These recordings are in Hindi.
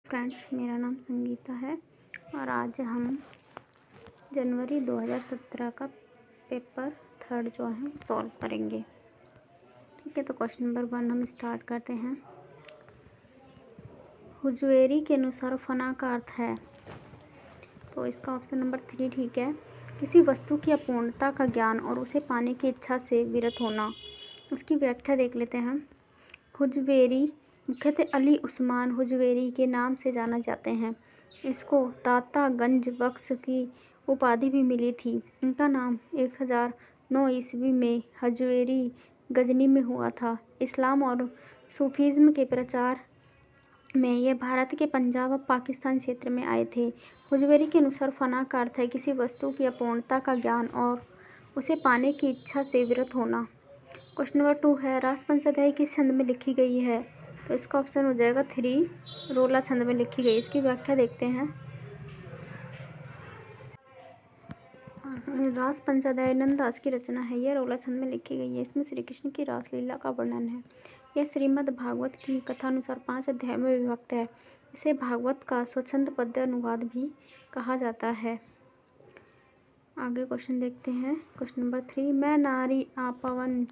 फ्रेंड्स, मेरा नाम संगीता है और आज हम जनवरी 2017 का पेपर 3 जो है सॉल्व करेंगे। ठीक है, तो क्वेश्चन नंबर 1 हम स्टार्ट करते हैं। हुजवेरी के अनुसार फना का अर्थ है, तो इसका ऑप्शन नंबर 3 ठीक है। किसी वस्तु की अपूर्णता का ज्ञान और उसे पाने की इच्छा से विरत होना। इसकी व्याख्या देख लेते हैं। हुजवेरी मुख्यतः अली उस्मान हुजवेरी के नाम से जाना जाते हैं। इसको दाता गंज बख्श की उपाधि भी मिली थी। इनका नाम 1009 ईस्वी में हुजवेरी गजनी में हुआ था। इस्लाम और सूफीज़्म के प्रचार में ये भारत के पंजाब और पाकिस्तान क्षेत्र में आए थे। हुजवेरी के अनुसार फना का अर्थ है किसी वस्तु की अपूर्णता का ज्ञान और उसे पाने की इच्छा से विरत होना। क्वेश्चन नंबर 2 है, रास पंचध्यायी किस छंद में लिखी गई है? तो इसका ऑप्शन हो जाएगा 3, रोला छंद में लिखी गई। इसकी व्याख्या देखते हैं। रास पंचध्यायी नंददास की रचना है। यह रोला छंद में लिखी गई है। इसमें श्री कृष्ण की रासलीला का वर्णन है। यह श्रीमद् भागवत की कथानुसार 5 अध्याय में विभक्त है। इसे भागवत का स्वच्छंद पद्य अनुवाद भी कहा जाता है। आगे क्वेश्चन देखते हैं। क्वेश्चन नंबर 3, मैं नारी आपवन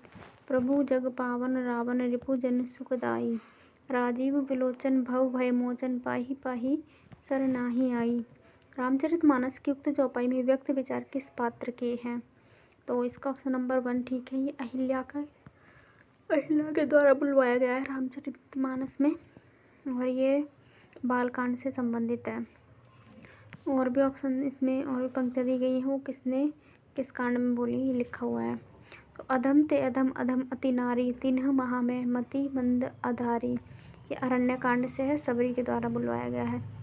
प्रभु जग पावन रावण रिपु जन सुखदाई राजीव विलोचन भव भय मोचन पाही पाही सरनाही आई। रामचरितमानस की उक्त चौपाई में व्यक्त विचार किस पात्र के हैं? तो इसका ऑप्शन नंबर 1 ठीक है। ये अहिल्या के द्वारा बुलवाया गया है रामचरितमानस में, और ये बालकांड से संबंधित है। और भी ऑप्शन इसमें और भी पंक्तियाँ दी गई हैं, वो किसने किस कांड में बोली, ये लिखा हुआ है। तो अधम ते अधम अधम अति नारी तिन्ह महा में मति मंद आधारी, ये अरण्य कांड से है, सबरी के द्वारा बुलवाया गया है।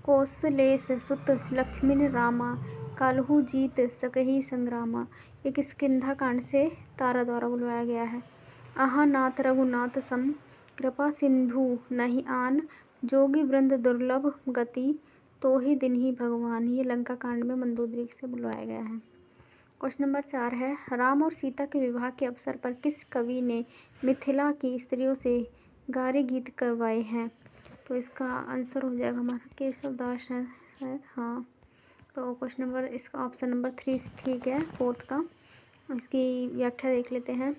कौशलेश सुत लक्ष्मण रामा काल्हू जीत सकहि संग्रामा, ये किष्किंधा कांड से तारा द्वारा बुलवाया गया है। आहा नाथ रघुनाथ सम कृपा सिंधु नहीं आन जोगी वृंद दुर्लभ गति तो ही दिन ही भगवान, ये लंका कांड में मंदोदरी से बुलवाया गया है। क्वेश्चन नंबर 4 है, राम और सीता के विवाह के अवसर पर किस कवि ने मिथिला की स्त्रियों से गारे गीत करवाए हैं? तो इसका आंसर हो जाएगा हमारा केशव दास है। हाँ, तो क्वेश्चन नंबर इसका ऑप्शन नंबर 3 ठीक है, 4th का। इसकी व्याख्या देख लेते हैं।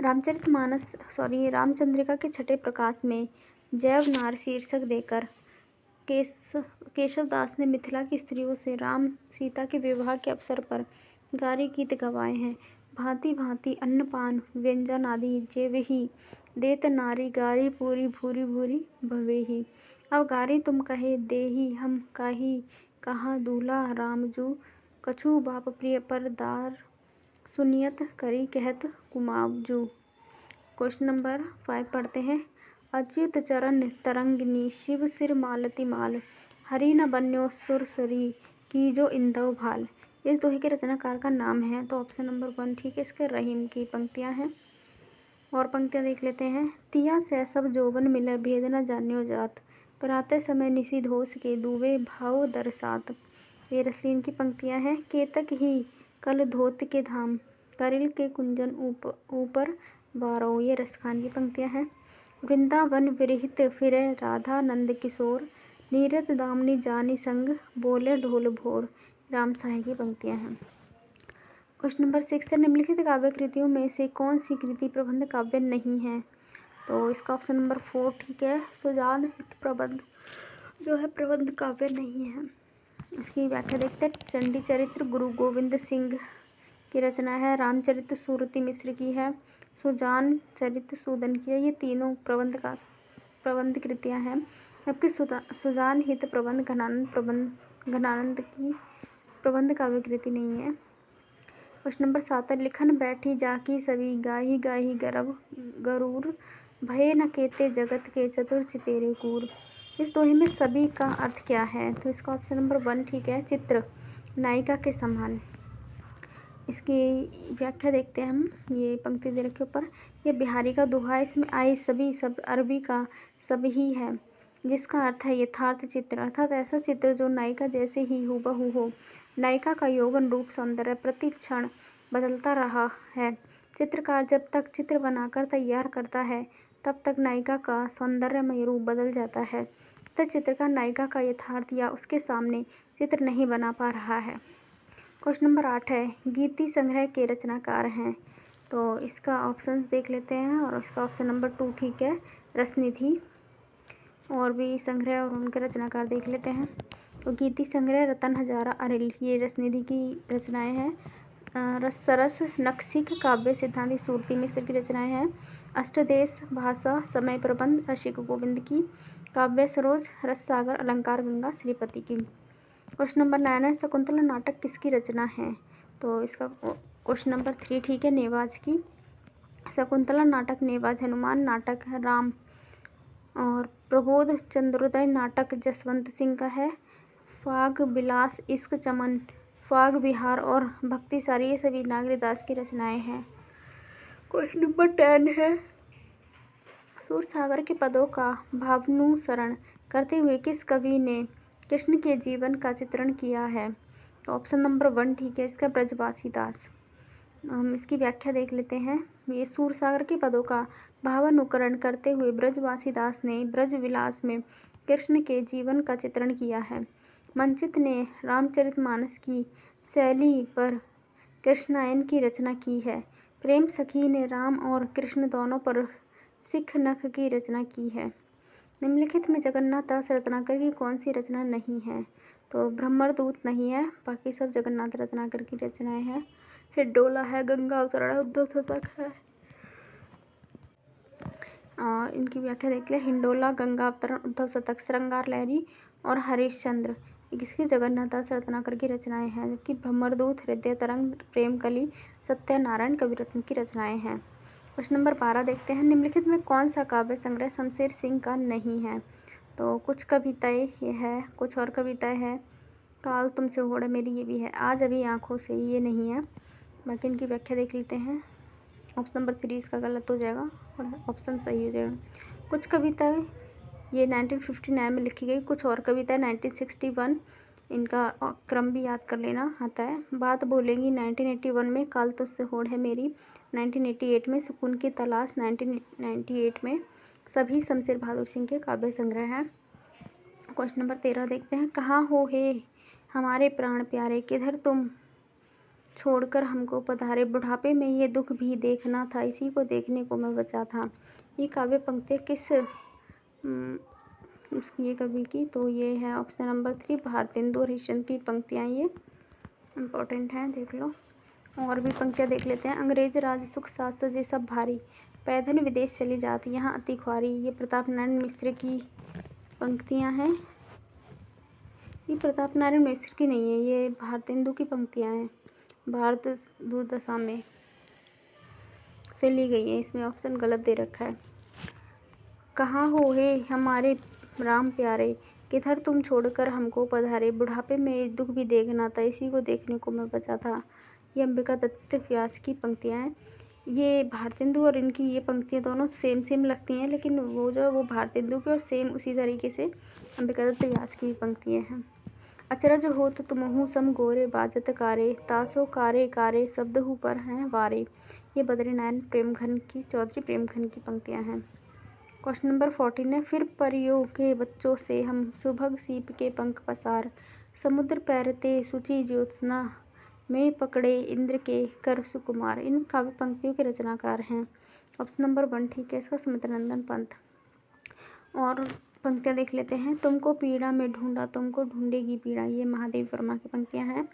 रामचंद्रिका के छठे प्रकाश में जैव नार शीर्षक देकर केशव दास ने मिथिला की स्त्रियों से राम सीता के विवाह के अवसर पर गारे गीत गवाए हैं। भांति भांति अन्नपान व्यंजन आदि जेवही देत नारी गारी पूरी भूरी भूरी भवेही। अब गारी तुम कहे देही हम काही कहाँ दूल्हा रामजू कछु बाप प्रिय पर दार सुनियत करी कहत कुमावजू। क्वेश्चन नंबर 5 पढ़ते हैं। अच्युत चरण तरंगिनी शिव सिर मालती माल हरि न बन्यो सुरसरी की जो इंदव भाल, इस दोहे के रचनाकार का नाम है? तो ऑप्शन नंबर 1 ठीक है। इसके रहीम की पंक्तियां हैं, और पंक्तियां देख लेते हैं। तिया से सब जोबन मिले भेद न जान्यो जात पराते समय निसी धोस के दुबे भाव दरसात, ये रसलीन की पंक्तियां हैं। केतक ही कल धोत के धाम करिल के कुंजन ऊपर बारो, ये रसखान की पंक्तियां हैं। वृंदावन विरहित फिरे राधा नंद किशोर नीरत दामनी जानी संग बोले ढोल भोर, राम साहे की पंक्तियां हैं। क्वेश्चन नंबर 6 है, निम्नलिखित काव्य कृतियों में से कौन सी कृति प्रबंध काव्य नहीं है? तो इसका ऑप्शन नंबर 4 ठीक है। सुजान हित प्रबंध जो है प्रबंध काव्य नहीं है। इसकी व्याख्या देखते हैं। चंडी चरित्र गुरु गोविंद सिंह की रचना है। रामचरित सूरती मिश्र की है। सुजान चरित सूदन की है। ये तीनों प्रबंध कृतियां हैं, जबकि सुजान हित प्रबंध घनानंद की प्रबंध काव्य कृति नहीं है। क्वेश्चन नंबर 7 है, लिखन बैठी जाकी सभी गाही गाही गरूर भये न केते जगत के चतुर चितेरे कूर, इस दोहे में सभी का अर्थ क्या है? तो इसका ऑप्शन नंबर 1 ठीक है। चित्र नायिका के समान। इसकी व्याख्या देखते हैं हम। ये पंक्ति दे रखे ऊपर, ये बिहारी का दोहा है। इसमें आई सभी सब अरबी का सब ही है, जिसका अर्थ है यथार्थ चित्र, अर्थात ऐसा चित्र जो नायिका जैसे ही हूबहू हो। नायिका का यौवन रूप सौंदर्य प्रति क्षण बदलता रहा है। चित्रकार जब तक चित्र बनाकर तैयार करता है तब तक नायिका का सौंदर्यमय रूप बदल जाता है। तथा चित्रकार नायिका का यथार्थ या उसके सामने चित्र नहीं बना पा रहा है। क्वेश्चन नंबर 8 है, गीति संग्रह के रचनाकार हैं। तो इसका ऑप्शंस देख लेते हैं और इसका ऑप्शन नंबर 2 ठीक है, रसनिधि। और भी संग्रह और उनके रचनाकार देख लेते हैं। तो गीति संग्रह रतन हजारा अरिल, ये रसनिधि की रचनाएं हैं। सरस नक्सिक काव्य सिद्धांति सूरती मिश्र की रचनाएं हैं। अष्टदेश भाषा समय प्रबंध रसिक गोविंद की। काव्य सरोज रस सागर अलंकार गंगा श्रीपति की। क्वेश्चन नंबर 9 है, शकुंतला नाटक किसकी रचना है। तो इसका क्वेश्चन नंबर 3 ठीक है, नेवाज की। शकुंतला नाटक नेवाज, हनुमान नाटक राम, और प्रबोध चंद्रोदय नाटक जसवंत सिंह का है। फाग विलास इश्क चमन फाग बिहार और भक्ति सारी ये सभी नागरीदास की रचनाएं हैं। क्वेश्चन नंबर 10 है, सूरसागर के पदों का भावानुसरण करते हुए किस कवि ने कृष्ण के जीवन का चित्रण किया है। तो ऑप्शन नंबर 1 ठीक है, इसका ब्रजवासी दास। हम इसकी व्याख्या देख लेते हैं। ये सूरसागर के पदों का भावानुकरण करते हुए ब्रजवासी दास ने ब्रजविलास में कृष्ण के जीवन का चित्रण किया है। मंचित ने रामचरितमानस की शैली पर कृष्णायन की रचना की है। प्रेम सखी ने राम और कृष्ण दोनों पर सिख नख की रचना की है। निम्नलिखित में जगन्नाथ दास रत्नाकर की कौन सी रचना नहीं है। तो ब्रह्मदूत नहीं है, बाकी सब जगन्नाथ रत्नाकर की रचनाएं हैं। हिंडोला है, गंगा अवतरण उद्धव शतक है। इनकी व्याख्या देख ले। हिंडोला, गंगा अवतरण, उद्धव शतक, श्रृंगार लहरी और हरिश्चंद्र किसकी जगन्नाथ दास रत्नाकर की रचनाएं हैं। जबकि ब्रह्मदूत, हृदय तरंग, प्रेम कली, सत्यनारायण कविरत्न की रचनाएं हैं। क्वेश्चन नंबर 12 देखते हैं, निम्नलिखित में कौन सा काव्य संग्रह शमशेर सिंह का नहीं है। तो कुछ कविताएं ये है, कुछ और कविताएं हैं। काल तुमसे होड़ मेरी ये भी है। आज अभी आंखों से ये नहीं है। बाकी इनकी व्याख्या देख लेते हैं। ऑप्शन नंबर 3 इसका गलत हो जाएगा और ऑप्शन सही हो जाएगा। कुछ कविताएं ये 1959 में लिखी गई, कुछ और कविताएं 1961, इनका क्रम भी याद कर लेना आता है। बात बोलेंगी 1981 में, काल तुझसे होड़ है मेरी 1988 में, सुकून की तलाश 1998 में, सभी शमशेर बहादुर सिंह के काव्य संग्रह हैं। क्वेश्चन नंबर 13 देखते हैं, कहाँ हो हे हमारे प्राण प्यारे, किधर तुम छोड़कर हमको पधारे, बुढ़ापे में ये दुख भी देखना था, इसी को देखने को मैं बचा था। ये काव्य पंक्तियाँ किस उसकी ये कवि की। तो ये है ऑप्शन नंबर 3 भारतेंदु हरिश्चंद्र की पंक्तियाँ, ये इम्पोर्टेंट हैं, देख लो। और भी पंक्तियाँ देख लेते हैं। अंग्रेज राज सुख साथ सजे सब भारी, पैदल विदेश चली जाती यहाँ अति ख्वारी। ये प्रताप नारायण मिश्र की पंक्तियाँ हैं। ये प्रताप नारायण मिश्र की नहीं है, ये भारतेंदु की पंक्तियाँ हैं। भारत दुर्दशा में से ली गई है, इसमें ऑप्शन गलत दे रखा है। कहाँ हो हे हमारे राम प्यारे, किधर तुम छोड़कर हमको पधारे, बुढ़ापे में दुख भी देखना था, इसी को देखने को मैं बचा था। ये अंबिका दत्त व्यास की पंक्तियाँ हैं। ये भारतेंदु और इनकी ये पंक्तियाँ दोनों सेम लगती हैं, लेकिन वो जो वो भारतेंदु की और सेम उसी तरीके से अंबिका दत्त व्यास की पंक्तियाँ हैं। अचरज हो तो तुमहु सम गोरे बाजत कारे, तासो कारे कारे शब्द हु पर हैं वारे। ये बद्रीनारायण प्रेमघन की चौधरी प्रेमघन की पंक्तियाँ हैं। क्वेश्चन नंबर 14 है, फिर परियों के बच्चों से हम सुभग सीप के पंख पसार, समुद्र पैरते सूची ज्योत्सना में पकड़े इंद्र के कर सुकुमार। इन काव्य पंक्तियों के रचनाकार हैं। ऑप्शन नंबर 1 ठीक है, इसका सुमित्रानंदन पंत। और पंक्तियाँ देख लेते हैं। तुमको पीड़ा में ढूंढा तुमको ढूंढेगी पीड़ा, ये महादेव वर्मा की पंक्तियाँ हैं।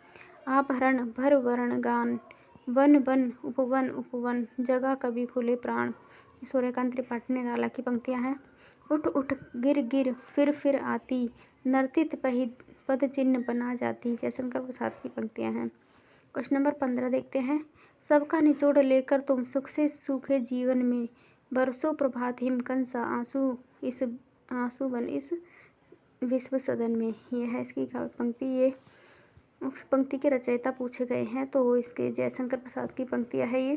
आभरण भर वर्ण गान, वन वन उपवन उपवन, जगह कभी खुले प्राण, सूर्यकांत त्रिपाठी निराला की पंक्तियाँ हैं। उठ उठ गिर गिर फिर आती, नर्तित पद चिन्ह बना जाती, जयशंकर प्रसाद की पंक्तियाँ हैं। क्वेश्चन नंबर 15 देखते हैं, सबका निचोड़ लेकर तुम सुख से सूखे जीवन में, बरसों प्रभात हिमकन सा आंसू बन इस विश्व सदन में। ये है इसकी पंक्ति। ये उस पंक्ति के रचयिता पूछे गए हैं, तो इसके जयशंकर प्रसाद की पंक्तियाँ है ये।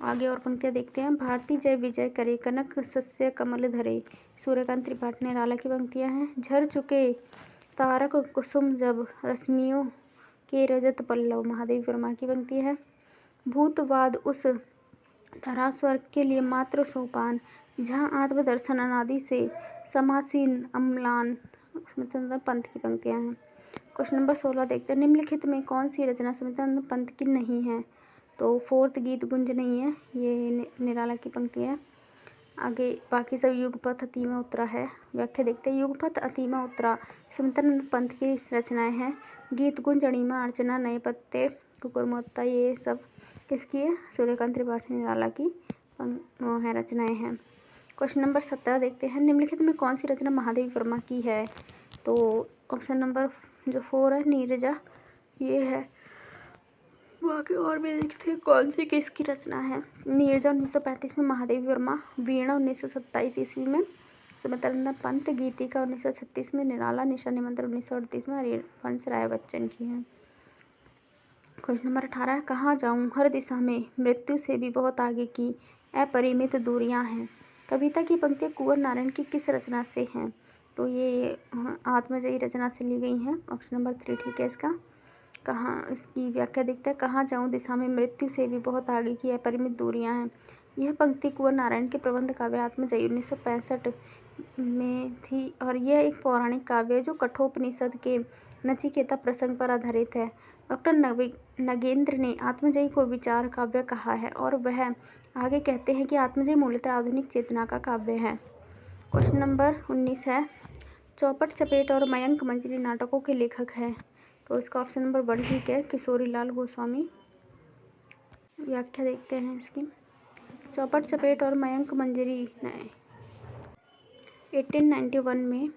आगे और पंक्तियाँ देखते हैं। भारती जय विजय करे कनक सस्य कमल धरे, सूर्यकांत त्रिपाठी निराला की पंक्तियाँ हैं। झर चुके तारक कुसुम जब, रश्मियों के रजत पल्लव, महादेव वर्मा की पंक्ति है। भूतवाद उस धरा स्वर्ग के लिए मात्र सोपान, जहाँ आत्मदर्शन अनादि से समासीन अम्लान सुमित्रानंद पंत की पंक्तियाँ हैं। क्वेश्चन नंबर 16 देखते हैं, निम्नलिखित में कौन सी रचना सुमित्रानंद पंत की नहीं है? तो फोर्थ गीत गुंज नहीं है, ये निराला की पंक्ति है। आगे बाकी सब युगपथ अतीमा उत्तरा है। व्याख्या देखते हैं, युगपथ अतीमा उत्तरा सुमित्रानंद पंत की रचनाएं हैं। गीत गुंज अणिमा अर्चना नए पत्ते कुकुरमुत्ता ये सब किसकी है? सूर्यकांत त्रिपाठी निराला की है रचनाएं हैं। क्वेश्चन नंबर 17 देखते हैं, निम्नलिखित में कौन सी रचना महादेवी वर्मा की है? तो ऑप्शन नंबर जो 4 है नीरजा ये है। बाकी और भी देखते हैं कौन सी किसकी रचना है। नीरजा 1935 में महादेवी वर्मा, वीणा 1927 ईस्वी में सुमित्रानंद पंत, गीतिका 1936 में निराला, निशा निमंत्रण 1938 में हरिवंश राय बच्चन की है। क्वेश्चन नंबर 18, कहाँ जाऊँ हर दिशा में मृत्यु से भी बहुत आगे की अपरिमित दूरियां हैं। कविता की पंक्तियाँ कुंवर नारायण की किस रचना से हैं? तो ये आत्मजयी रचना से ली गई हैं। ऑप्शन नंबर 3 ठीक है इसका। कहाँ, इसकी व्याख्या देखते हैं, कहाँ जाऊँ दिशा में मृत्यु से भी बहुत आगे की अपरिमित दूरियां हैं। यह पंक्ति कुंवर नारायण के प्रबंध काव्य आत्मजयी 1965 में थी और यह एक पौराणिक काव्य है जो कठोपनिषद के नचिकेता प्रसंग पर आधारित है। डॉक्टर नगेंद्र ने आत्मजयी को विचार काव्य कहा है और वह आगे कहते हैं कि आत्मजयी मूलतः आधुनिक चेतना का काव्य है। क्वेश्चन नंबर 19 है, चौपट चपेट और मयंक मंजरी नाटकों के लेखक हैं। तो इसका ऑप्शन नंबर 1 ठीक है, किशोरी लाल गोस्वामी। व्याख्या देखते हैं इसकी, चौपट चपेट और मयंक मंजरी 1891 में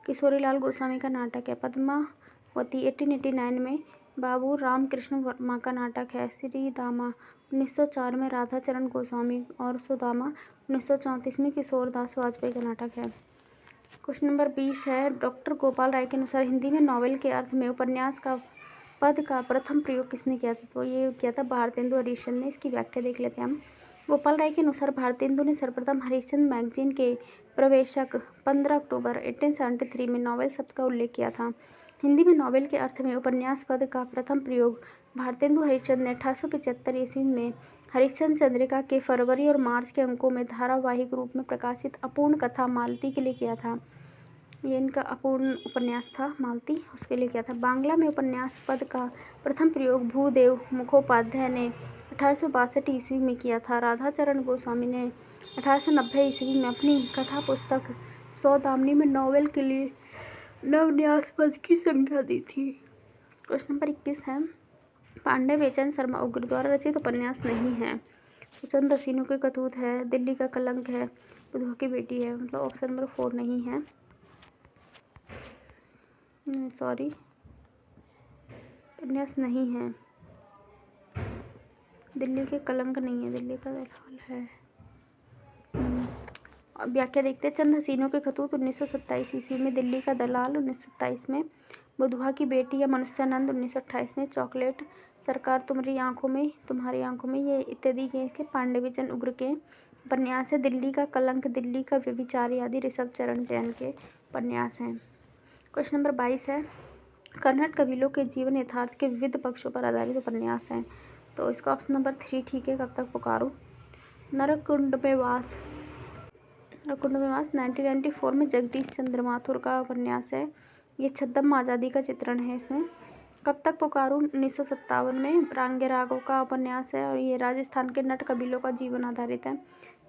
किशोरी लाल गोस्वामी का नाटक है। पद्मावती 1889 में बाबू रामकृष्ण वर्मा का नाटक है। श्री दामा 1904 में राधा चरण गोस्वामी और सुदामा 1934 में किशोरदास वाजपेयी का नाटक है। क्वेश्चन नंबर 20 है, डॉक्टर गोपाल राय के अनुसार हिंदी में नॉवेल के अर्थ में उपन्यास का पद का प्रथम प्रयोग किसने किया था? तो ये किया था भारतेंदु हरिश्चंद्र ने। इसकी व्याख्या देख लेते हैं हम। गोपाल राय के अनुसार भारतेंदु ने सर्वप्रथम हरिश्चंद्र मैगजीन के प्रवेशक 15 अक्टूबर 1873 में नॉवेल शब्द का उल्लेख किया था। हिंदी में नॉवेल के अर्थ में उपन्यास पद का प्रथम प्रयोग भारतेंदु हरिश्चंद्र ने 1875 ईस्वी में हरिश्चंद्र चंद्रिका के फरवरी और मार्च के अंकों में धारावाहिक रूप में प्रकाशित अपूर्ण कथा मालती के लिए किया था। ये इनका अपूर्ण उपन्यास था मालती, उसके लिए किया था। बांग्ला में उपन्यास पद का प्रथम प्रयोग भूदेव मुखोपाध्याय ने 1862 ईस्वी में किया था। राधाचरण गोस्वामी ने 1890 ईस्वी में अपनी कथा पुस्तक सौदामिनी में नॉवेल के लिए नवन्यास पद की संख्या दी थी। क्वेश्चन नंबर 21 है, पांडे बेचन शर्मा उग्र द्वारा रचित उपन्यास नहीं है। चंद हसीनों के कतूत है, दिल्ली का कलंक है, बुधवा की बेटी है। मतलब ऑप्शन नंबर 4 नहीं है, सॉरी उपन्यास नहीं है। दिल्ली के कलंक नहीं है, दिल्ली का दलाल है। व्याख्या देखते हैं, चंद हसीनों के खतूत 1927 ईस्वी में, दिल्ली का दलाल 1927 में, बुधवा की बेटी या मनुष्यानंद 1928 में, चॉकलेट सरकार तुम्हारी आंखों में ये इत्यादि के पांडे बेचन उग्र के उपन्यास है। दिल्ली का कलंक, दिल्ली का व्यभिचारी आदि ऋषभ चरण जैन के उपन्यास हैं। क्वेश्चन नंबर 22 है, कन्नड़ कबीलों के जीवन यथार्थ के विविध पक्षों पर आधारित उपन्यास हैं। तो इसका ऑप्शन नंबर 3 ठीक है, कब तक पुकारूं। नरकुंड में वास 1994 में जगदीश चंद्र माथुर का उपन्यास है। ये छद्म आज़ादी का चित्रण है इसमें। कब तक पुकारूं 1957 में रांगे राघव का उपन्यास है और ये राजस्थान के नट कबीलों का जीवन आधारित है।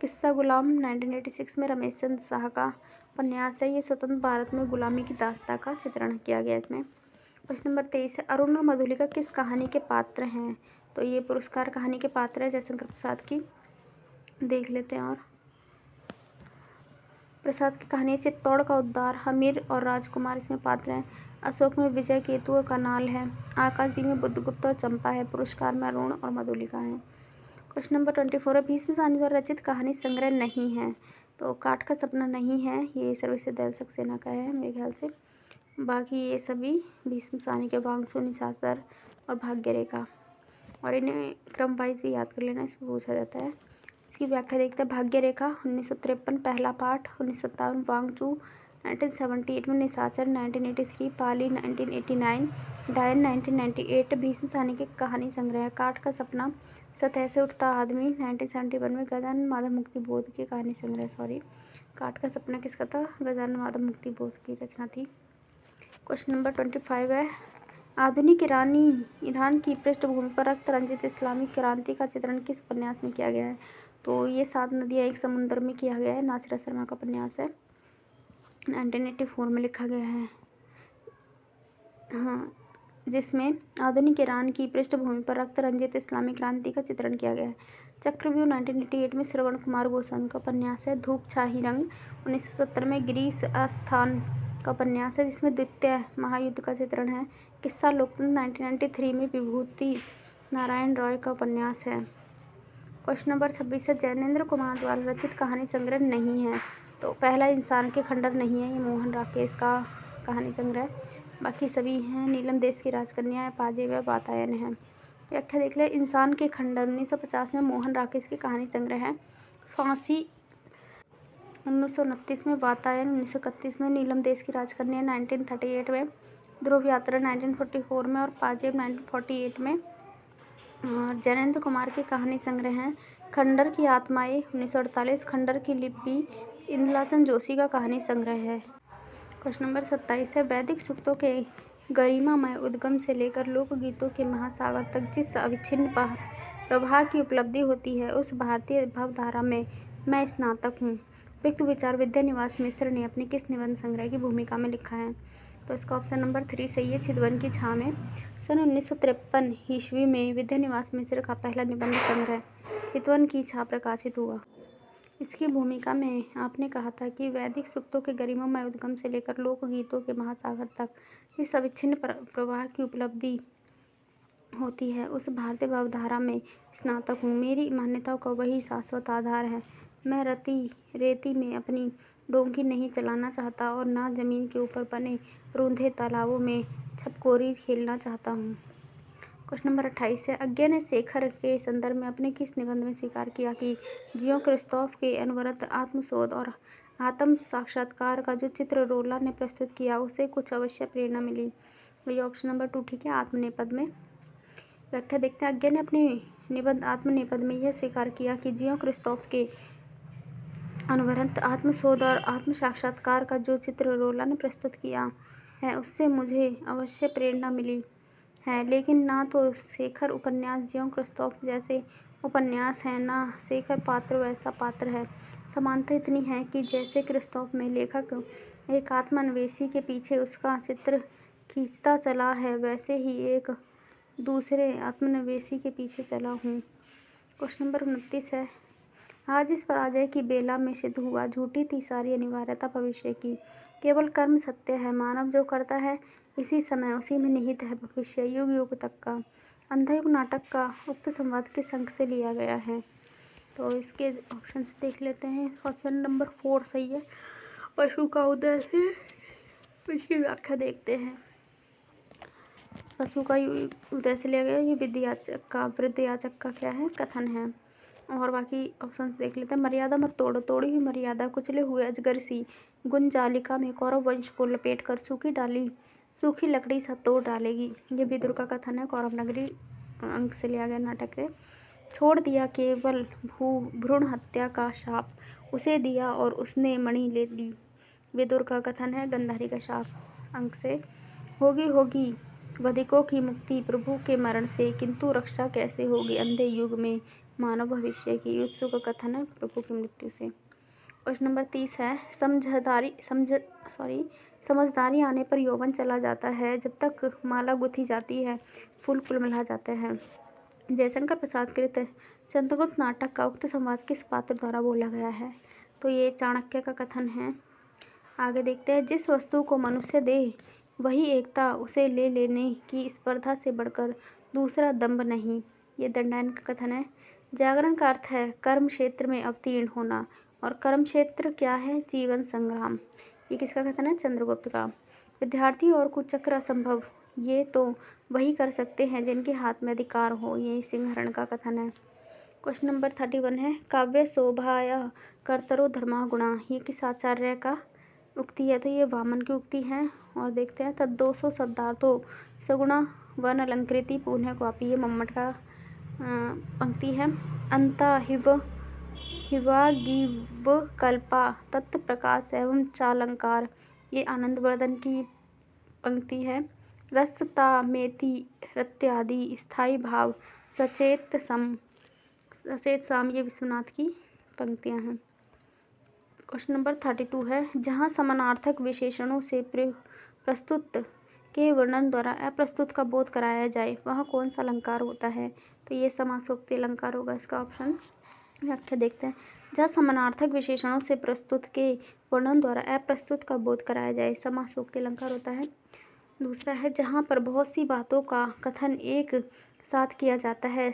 किस्सा गुलाम 1986 में रमेश चंद्र शाह का उपन्यास है। ये स्वतंत्र भारत में गुलामी की दास्ता का चित्रण किया गया इसमें। क्वेश्चन नंबर 23 है, अरुण और मधुलिका किस कहानी के पात्र हैं? तो ये पुरस्कार कहानी के पात्र है जयशंकर प्रसाद की। देख लेते हैं। और प्रसाद की कहानी चित्तौड़ का उद्धार, हमीर और राजकुमार इसमें पात्र हैं। अशोक में विजय केतु और कनाल है। आकाशदीप में बुद्धगुप्त और चंपा है। पुरस्कार में अरुण और मधुलिका है। क्वेश्चन नंबर 24 है, भीष्म साहनी द्वारा रचित कहानी संग्रह नहीं है। तो काठ का सपना नहीं है, ये सर्वश्रेष्ठ दयाल सक्सेना का है मेरे ख्याल से। बाकी ये सभी भीष्म साहनी के वांगचू, निशाचर और भाग्य रेखा, और इन्हें क्रम वाइज भी याद कर लेना, इसमें पूछा जाता है। इसकी व्याख्या देखते हैं। भाग्य रेखा 1953 पहला पाठ, 1957 वांगचू, 1978 में निशाचर, 1983 पाली, 1989 डायन, 1998 भीष्म साहनी के कहानी संग्रह। काठ का सपना सतह से उठता आदमी 1971 में गजानन माधव मुक्ति बोध की कहानी संग्रह। काट का सपना किसका था? गजानन माधव मुक्ति बोस की रचना थी। क्वेश्चन नंबर 25 है, आधुनिक ईरान की पृष्ठभूमि पर रक्त रंजित इस्लामिक क्रांति का चित्रण किस उपन्यास में किया गया है? तो ये 7 नदियाँ एक समुद्र में किया गया है, नासिर शर्मा का उपन्यास है, 1984 में लिखा गया है। हाँ, जिसमें आधुनिक ईरान की पृष्ठभूमि पर रक्त रंजित इस्लामिक क्रांति का चित्रण किया गया है। चक्रव्यूह 1988 में श्रवण कुमार गोस्वामी का उपन्यास है। धूप छाही रंग 1970 में गिरीश आस्थान का उपन्यास है, जिसमें द्वितीय महायुद्ध का चित्रण है। किस्सा लोकतंत्र 1993 में विभूति नारायण रॉय का उपन्यास है। क्वेश्चन नंबर 26 है, जैनेंद्र कुमार द्वारा रचित कहानी संग्रह नहीं है। तो पहला इंसान के खंडर नहीं है, ये मोहन राकेश का कहानी संग्रह। बाकी सभी हैं नीलम देश की राजकन्या, पाजे व वातायन है। व्याख्या देख ले, इंसान के खंडर 1950 में मोहन राकेश की कहानी संग्रह है। फांसी 1929 में, वातायन 1931 में, नीलम देश की राजकन्या 1938 में, ध्रुव यात्रा 1944 में और पाजेब 1948 में। जैनेंद्र कुमार की कहानी संग्रह हैं। खंडर की आत्माएं 1948, खंडर की लिपि इंदुलाचंद जोशी का कहानी संग्रह है। क्वेश्चन नंबर 27 है, वैदिक सूक्तों के गरिमामय उद्गम से लेकर लोकगीतों के महासागर तक जिस अविच्छिन्न प्रवाह की उपलब्धि होती है, उस भारतीय भवधारा में मैं स्नातक हूँ। उपयुक्त विचार विद्यानिवास मिश्र ने अपने किस निबंध संग्रह की भूमिका में लिखा है? तो इसका ऑप्शन नंबर 3 सही है, चितवन की छाँ में। सन 1953 ईस्वी में विद्यानिवास मिश्र का पहला निबंध संग्रह चितवन की छाँ प्रकाशित हुआ। इसकी भूमिका में आपने कहा था कि वैदिक सूक्तों के गरिमामय उद्गम से लेकर लोकगीतों के महासागर तक इस अविच्छिन्न प्रवाह की उपलब्धि होती है, उस भारतीय भावधारा में स्नातक हूँ। मेरी मान्यताओं का वही शाश्वत आधार है। मैं रेती में अपनी डोंकी नहीं चलाना चाहता और ना जमीन के ऊपर बने रूंधे तालाबों में छपकोरी खेलना चाहता हूँ। क्वेश्चन नंबर 28 है, अज्ञा ने शेखर के संदर्भ में अपने किस निबंध में स्वीकार किया कि जियो क्रिस्तोफ के अनवरत आत्मशोध और आत्म साक्षात्कार का जो चित्र रोला ने प्रस्तुत किया, उसे कुछ अवश्य प्रेरणा मिली? वही ऑप्शन नंबर 2 ठीक है, आत्मनेपद में। व्याख्या देखते हैं, अज्ञा ने अपने निबंध आत्मनेपद में यह स्वीकार किया कि जियो क्रिस्तोफ के अनवरत आत्मशोध और आत्म साक्षात्कार का जो चित्र रोला ने प्रस्तुत किया है, उससे मुझे अवश्य प्रेरणा मिली है, लेकिन ना तो शेखर उपन्यास जियो क्रिस्तोफ जैसे उपन्यास हैं, ना शेखर पात्र वैसा पात्र है। समानता इतनी है कि जैसे क्रिस्तोफ में लेखक एक आत्मान्वेषी के पीछे उसका चित्र खींचता चला है, वैसे ही एक दूसरे आत्मान्वेषी के पीछे चला हूँ। क्वेश्चन नंबर 29 है, आज इस पराजय की बेला में सिद्ध हुआ, झूठी थी सारी अनिवार्यता भविष्य की। केवल कर्म सत्य है, मानव जो करता है इसी समय उसी में निहित है भविष्य, युग युग तक का। अंधयुग नाटक का उक्त संवाद किस अंक से लिया गया है? तो इसके ऑप्शंस देख लेते हैं। ऑप्शन नंबर 4 सही है, पशु का उदय से। इसकी व्याख्या देखते हैं। पशु का उदय से लिया गया, ये वृद्धयाचक का क्या है, कथन है। और बाकी ऑप्शंस देख लेते हैं। मर्यादा मत तोड़ो, तोड़ी हुई मर्यादा कुचले हुए अजगर सी गुंजालिका में कौरव वंश को लपेट कर सूखी लकड़ी सा तोड़ डालेगी, ये विदुर का कथन है। कौरव नगरी अंक से लिया गया नाटक है। छोड़ दिया केवल भ्रूण हत्या का शाप, उसे दिया और उसने मणि ले ली, विदुर का कथन है। गंधारी का शाप अंक से। होगी वधिकों की मुक्ति प्रभु के मरण से, किंतु रक्षा कैसे होगी अंधे युग में मानव भविष्य की, युत्सु का कथन है प्रभु की मृत्यु से। क्वेश्चन नंबर 30 है, समझदारी आने पर यौवन चला जाता है, जब तक माला गुथी जाती है फूल कुलमला जाते हैं। जयशंकर प्रसाद कृत चंद्रगुप्त नाटक का उक्त संवाद किस पात्र द्वारा बोला गया है? तो ये चाणक्य का कथन है। आगे देखते हैं, जिस वस्तु को मनुष्य दे वही एकता, उसे ले लेने की स्पर्धा से बढ़कर दूसरा दंभ नहीं, ये दंडायन का कथन है। जागरण का अर्थ है कर्म क्षेत्र में अवतीर्ण होना, और कर्म क्षेत्र क्या है, जीवन संग्राम, ये किसका कथन है, चंद्रगुप्त का। विद्यार्थी और कुचक्र असंभव, ये तो वही कर सकते हैं जिनके हाथ में अधिकार हो, ये सिंहरण का कथन है। क्वेश्चन नंबर 31 है, काव्य शोभाया कर्तरो धर्मा गुणा, ये किस आचार्य का उक्ति है? तो ये वामन की उक्ति है। और देखते हैं, तद्दोषो शब्दार्थो सगुणा वन अलंकृति पुनः क्वापी, ये मम्मट का पंक्ति है। अंता हिव हिवागिवकल्पा तत्प्रकाश एवं चालंकार, ये आनंदवर्धन की पंक्ति है। रसतामेति रत्यादि स्थायी भाव सचेत साम, ये विश्वनाथ की पंक्तियां हैं। क्वेश्चन नंबर 32 है, जहाँ समानार्थक विशेषणों से प्रस्तुत के वर्णन द्वारा अप्रस्तुत का बोध कराया जाए वह कौन सा अलंकार होता है? तो ये समासोक्ति अलंकार होगा। इसका ऑप्शन व्याख्या देखते हैं। जहाँ समानार्थक विशेषणों से प्रस्तुत के वर्णन द्वारा अप्रस्तुत का बोध कराया जाए, समासोक्ति अलंकार होता है। दूसरा है, जहाँ पर बहुत सी बातों का कथन एक साथ किया जाता है,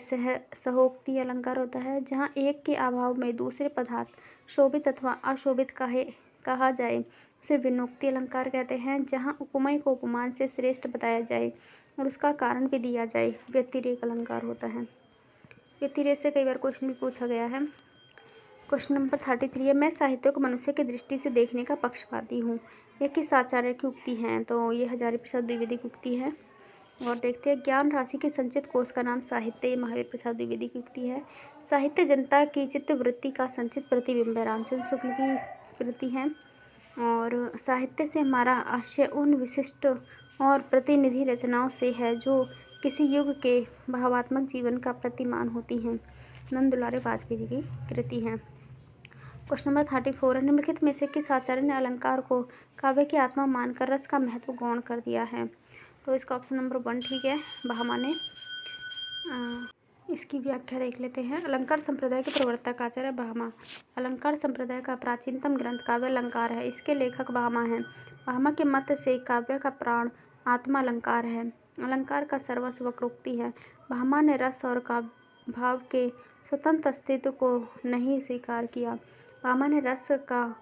सहोक्ति अलंकार होता है। जहाँ एक के अभाव में दूसरे पदार्थ शोभित अथवा अशोभित कहा जाए उसे विनोक्ति अलंकार कहते हैं। जहाँ उपमेय को उपमान से श्रेष्ठ बताया जाए और उसका कारण भी दिया जाए, व्यतिरेक अलंकार होता है। व्यतिरेक से कई बार क्वेश्चन भी पूछा गया है। क्वेश्चन नंबर 33 है, मैं साहित्य को मनुष्य की दृष्टि से देखने का पक्षपाती हूँ, यह किस आचार्य की उक्ति है? तो ये हजारी प्रसाद द्विवेदी की उक्ति है। और देखते हैं, ज्ञान राशि के संचित कोष का नाम साहित्य, ये महावीर प्रसाद द्विवेदी की उक्ति है। साहित्य जनता की चित्तवृत्ति का संचित प्रतिबिंब है, रामचंद्र शुक्ल की कृति है। और साहित्य से हमारा आशय उन विशिष्ट और प्रतिनिधि रचनाओं से है जो किसी युग के भावात्मक जीवन का प्रतिमान होती हैं, नंद दुलारे वाजपेयी की कृति है। क्वेश्चन नंबर 34 है, निम्नलिखित में से किस आचार्य ने अलंकार को काव्य की आत्मा मानकर रस का महत्व गौण कर दिया है? तो इसका ऑप्शन नंबर 1 ठीक है, भामा ने। इसकी व्याख्या देख लेते हैं। अलंकार संप्रदाय के प्रवर्तक आचार्य भामा। अलंकार संप्रदाय का प्राचीनतम ग्रंथ काव्य अलंकार है। इसके लेखक भामा हैं। भामा के मत से काव्य का प्राण आत्मा अलंकार है। अलंकार का सर्वस्व वक्रोक्ति है। भामा ने रस और काव्य भाव के स्वतंत्र अस्तित्व को नहीं स्वीकार किया। भामा ने रस का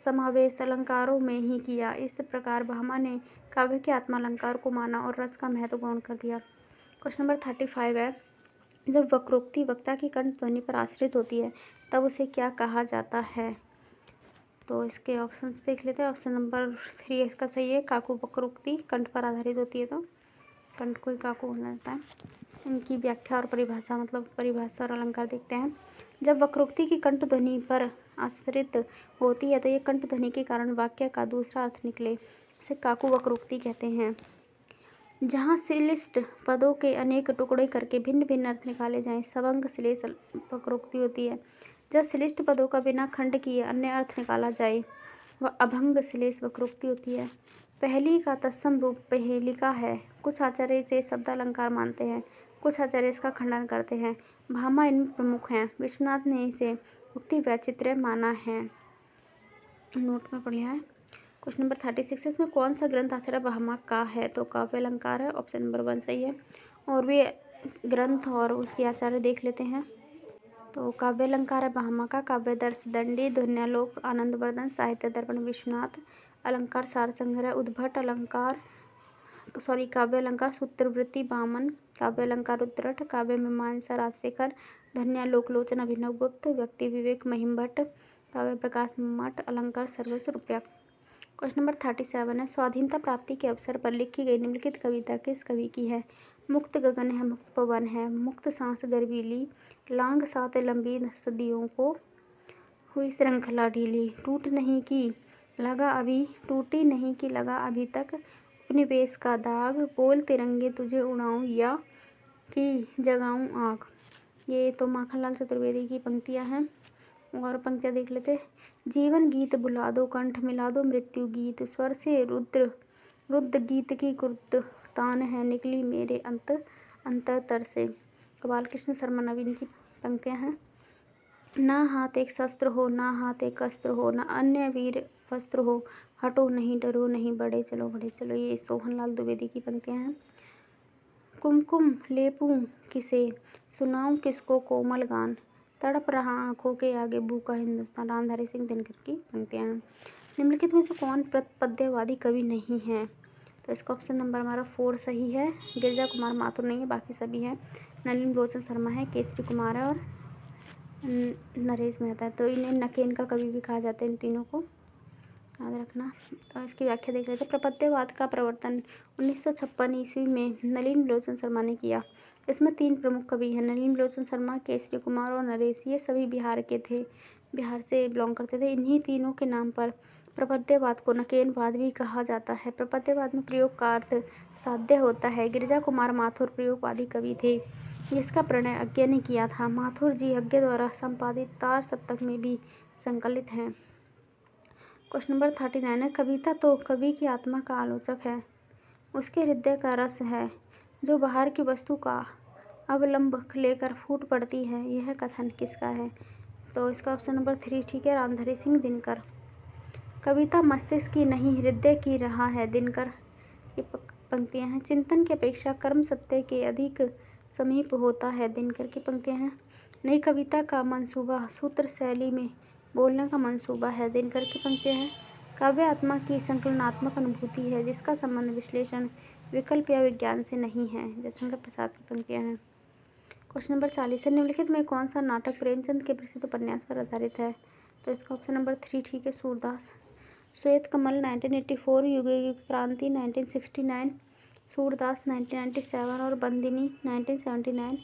समावेश अलंकारों में ही किया। इस प्रकार भामा ने काव्य के आत्मा अलंकार को माना और रस का महत्व गौण कर दिया। क्वेश्चन नंबर 35 है, जब वक्रोक्ति वक्ता की कंठ ध्वनि पर आश्रित होती है तब उसे क्या कहा जाता है? तो इसके ऑप्शंस देख लेते हैं। ऑप्शन नंबर 3 इसका सही है, काकू वक्रोक्ति कंठ पर आधारित होती है तो कंठ को ही काकू बोला जाता है। इनकी व्याख्या और परिभाषा, मतलब परिभाषा और अलंकार देखते हैं। जब वक्रोक्ति की कंठ ध्वनि पर आश्रित होती है तो ये कंठ ध्वनि के कारण वाक्य का दूसरा अर्थ निकले, उसे काकू वक्रोक्ति कहते हैं। जहाँ श्लिष्ट पदों के अनेक टुकड़े करके भिन्न भिन्न अर्थ निकाले जाएं, सवंग श्लेष वक्रोक्ति होती है। जब श्लिष्ट पदों का बिना खंड किए अन्य अर्थ निकाला जाए वह अभंग श्लेष वक्रोक्ति होती है। पहली का तत्सम रूप पहेलिका है। कुछ आचार्य इसे शब्द अलंकार मानते हैं, कुछ आचार्य इसका खंडन करते हैं। भामा इनमें प्रमुख हैं। विश्वनाथ ने इसे उक्ति वैचित्र्य माना है, नोट में पढ़ लिया है। क्वेश्चन नंबर 36, इसमें कौन सा ग्रंथ आचार्य भामा का है? तो काव्य अलंकार है, ऑप्शन नंबर 1 सही है। और वे ग्रंथ और उसके आचार्य देख लेते हैं। तो काव्य अलंकार है भामा का, काव्यदर्श दंडी, ध्वन्यालोक आनंदवर्धन, साहित्य दर्पण विश्वनाथ, अलंकार सार संग्रह उद्भट, काव्य अलंकार सूत्रवृत्ति वामन, काव्य अलंकार उद्रट, काव्य मीमांसा राजशेखर, ध्वन्यालोक लोचन अभिनव गुप्त, व्यक्ति विवेक महिम भट्ट, काव्य प्रकाश मठ, अलंकार सर्वस्व रुपया। क्वेश्चन नंबर 37 है, स्वाधीनता प्राप्ति के अवसर पर लिखी गई निम्नलिखित कविता किस कवि की है? मुक्त गगन है, मुक्त पवन है, मुक्त सांस गर्वीली, लांग सात लंबी सदियों को हुई श्रृंखला ढीली, टूटी नहीं की लगा अभी तक उपनिवेश का दाग, बोल तिरंगे तुझे उड़ाऊं या कि जगाऊं आग। ये तो माखनलाल चतुर्वेदी की पंक्तियां हैं। और पंक्तियां देख लेते। जीवन गीत बुला दो, कंठ मिला दो मृत्यु गीत, स्वर से रुद्र गीत की कुर्द तान है, निकली मेरे अंतर से। कपाल कृष्ण शर्मा नवीन की पंक्तियां हैं। ना हाथ एक शस्त्र हो, ना हाथ एक अस्त्र हो, ना अन्य वीर वस्त्र हो, हटो नहीं डरो नहीं बढ़े चलो। ये सोहनलाल द्विवेदी की पंक्तियां हैं। कुमकुम लेपूं किसे, सुनाऊं किसको कोमल गान, तड़प रहा आंखों के आगे भूखा हिंदुस्तान, रामधारी सिंह दिनकर की पंक्तियां हैं। निम्नलिखित में से कौन प्रतिपद्यवादी कवि नहीं है? तो इसका ऑप्शन नंबर हमारा 4 सही है। गिरिजा कुमार माथुर नहीं है, बाकी सभी हैं। नलिनी लोचन शर्मा है, केसरी कुमार है और नरेश मेहता है। तो इन्हें नकेन का कवि भी कहा जाता है इन तीनों को। याद रखना। तो इसकी व्याख्या देख रहे थे। प्रपद्यवाद का प्रवर्तन 1956 ईस्वी में नलिनी लोचन शर्मा ने किया। इसमें 3 प्रमुख कवि हैं, नलिनी लोचन शर्मा, केसरी कुमार और नरेश। ये सभी बिहार के थे, बिहार से बिलोंग करते थे। इन्हीं तीनों के नाम पर प्रपद्यवाद को नकेलवाद भी कहा जाता है। प्रपद्यवाद में प्रयोग का अर्थ साध्य होता है। गिरिजा कुमार माथुर प्रयोगवादी कवि थे, जिसका प्रणय अज्ञे ने किया था। माथुर जी अज्ञे द्वारा संपादित तार सप्तक में भी संकलित हैं। क्वेश्चन नंबर 39 है। कविता तो कवि की आत्मा का आलोचक है, उसके हृदय का रस है, जो बाहर की वस्तु का अवलंब लेकर फूट पड़ती है। यह कथन किसका है? तो इसका ऑप्शन नंबर 3 ठीक है, रामधारी सिंह दिनकर। कविता मस्तिष्क की नहीं हृदय की रहा है, दिनकर। ये पंक्तियां हैं। चिंतन की अपेक्षा कर्म सत्य के अधिक समीप होता है, दिनकर की पंक्तियां हैं। नई कविता का मंसूबा सूत्र शैली में बोलने का मंसूबा है, दिनकर की पंक्तियां हैं। काव्य आत्मा की संकलनात्मक अनुभूति है, जिसका संबंध विश्लेषण, विकल्प या विज्ञान से नहीं है, जयशंकर प्रसाद की पंक्तियां हैं। क्वेश्चन नंबर 40 है। निम्नलिखित में कौन सा नाटक प्रेमचंद के प्रसिद्ध उपन्यास पर आधारित है? तो इसका ऑप्शन नंबर 3 ठीक है, सूरदास। श्वेत कमल 1984, युग युग क्रांति 1969, सूरदास 1997 और बंदिनी 1979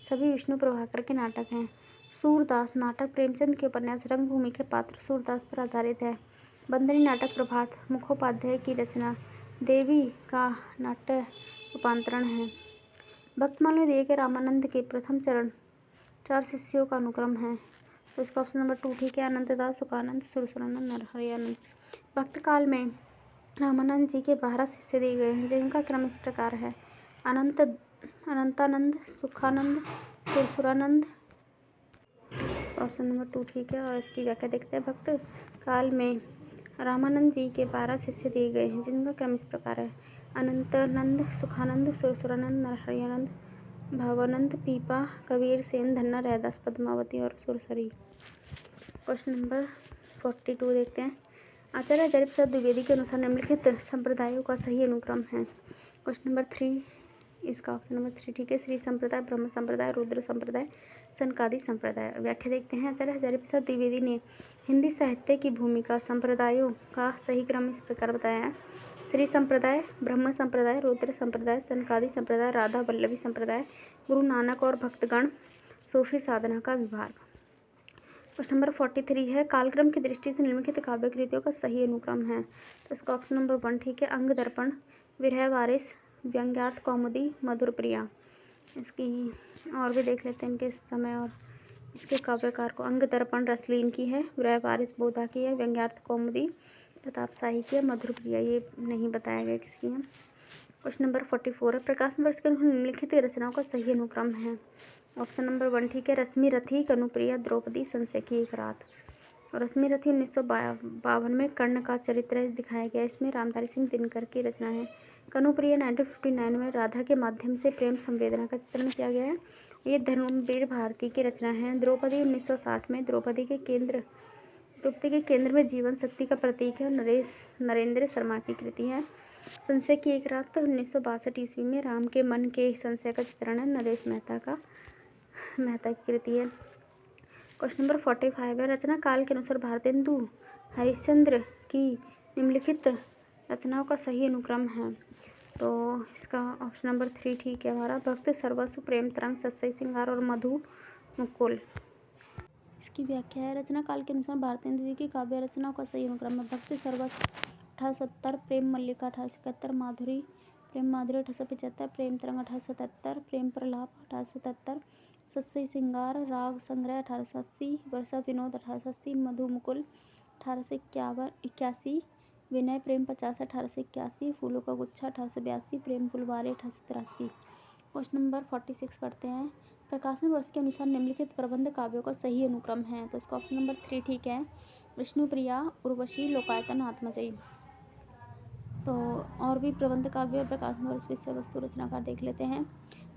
सभी विष्णु प्रभाकर के नाटक हैं। सूरदास नाटक प्रेमचंद के उपन्यास रंगभूमि के पात्र सूरदास पर आधारित है। बंदिनी नाटक प्रभात मुखोपाध्याय की रचना देवी का नाट्य रूपांतरण है। भक्तमाल में दिए गए रामानंद के प्रथम चरण 4 शिष्यों का अनुक्रम है। तो इसका ऑप्शन नंबर 2 ठीक है, अनंतदास, सुखानंद, सुरसुरानंद, नरहरियानंद। भक्त काल में रामानंद जी के 12 शिष्य दिए गए हैं, जिनका क्रम इस प्रकार है: अनंतानंद, सुखानंद, सुरसुरानंद। ऑप्शन नंबर 2 ठीक है। और इसकी व्याख्या देखते हैं। भक्त काल में रामानंद जी के 12 शिष्य दिए गए हैं, जिनका क्रम इस प्रकार है: अनंतानंद, सुखानंद, सुरसुरानंद, नरहरियानंद, भावानंद, पीपा, कबीर, सेन, धन्ना, रैदास, पद्मावती और सुरसरी। क्वेश्चन नंबर 42 देखते हैं। आचार्य हजारी प्रसाद द्विवेदी के अनुसार निम्नलिखित संप्रदायों का सही अनुक्रम है। क्वेश्चन नंबर 3, इसका ऑप्शन नंबर 3 ठीक है, श्री संप्रदाय, ब्रह्म संप्रदाय, रुद्र संप्रदाय, सनकादि संप्रदाय। व्याख्या देखते हैं। आचार्य हजारी प्रसाद द्विवेदी ने हिंदी साहित्य की भूमिका संप्रदायों का सही क्रम इस प्रकार बताया है: श्री संप्रदाय, ब्रह्म संप्रदाय, रुद्र संप्रदाय, सनकादि संप्रदाय, राधा वल्लभी संप्रदाय, गुरु नानक और भक्तगण, सूफी साधना का विभाग। क्वेश्चन नंबर 43 है। कालक्रम की दृष्टि से निम्नलिखित काव्य कृतियों का सही अनुक्रम है। तो इसका ऑप्शन नंबर 1 ठीक है, अंग दर्पण, विरह वारिस, व्यंग्यार्थ कौमुदी, मधुर प्रिया। इसकी और भी देख लेते हैं इनके समय और इसके काव्यकार को। अंग दर्पण रसलीन की है, विरह वारिस बोधा की है, व्यंग्यार्थ कौमुदी प्रताप शाही की है, मधुर प्रिया ये नहीं बताया गया किसकी है। क्वेश्चन नंबर 44 है। प्रकाशन वर्ष के अनुसार निम्नलिखित रचनाओं का सही अनुक्रम है। ऑप्शन नंबर 1 ठीक है, रश्मि रथी, कनुप्रिया, द्रौपदी, संशय की एक रात। और रश्मि रथी 1952 में कर्ण का चरित्र दिखाया गया, इसमें रामधारी सिंह दिनकर की रचना है। कनुप्रिया 1959 में राधा के माध्यम से प्रेम संवेदना का चित्रण किया गया है, ये धर्मवीर भारती की रचना है। द्रौपदी 1960 में द्रौपदी के केंद्र में जीवन शक्ति का प्रतीक है, नरेंद्र शर्मा की कृति है। संशय की एक रात 1962 ईस्वी में राम के मन के संशय का चित्रण है, नरेश मेहता की कृति है। क्वेश्चन नंबर 45 है। रचना काल के अनुसार भारतेंदु हरिश्चंद्र की निम्नलिखित रचनाओं का सही अनुक्रम है। तो इसका ऑप्शन नंबर 3 ठीक है हमारा, भक्त सर्वस्व, प्रेम तरंग, सत्सई सिंगार और मधु मुकुल। इसकी व्याख्या है। रचना काल के अनुसार भारतेंदु जी की काव्य रचनाओं का सही अनुक्रम है: भक्त सर्वस्व 1870, प्रेम मल्लिका 1871, माधुरी प्रेम माधुरी 1875, प्रेम तरंग 1877, प्रेम प्रलाप 1877, सत्सई सिंगार, राग संग्रह 1880, वर्षा विनोद 1880, मधु मुकुल 1881, विनय प्रेम 50 1881, फूलों का गुच्छा 1882, प्रेम फुलवारी 1883। क्वेश्चन नंबर 46 पढ़ते हैं। प्रकाशन वर्ष के अनुसार निम्नलिखित प्रबंध काव्यों का सही अनुक्रम है। तो इसका ऑप्शन नंबर 3 ठीक है, विष्णुप्रिया, उर्वशी, लोकायतन, आत्मजयी। तो और भी प्रबंध काव्य प्रकाशन वर्ष विषय वस्तु रचनाकार देख लेते हैं।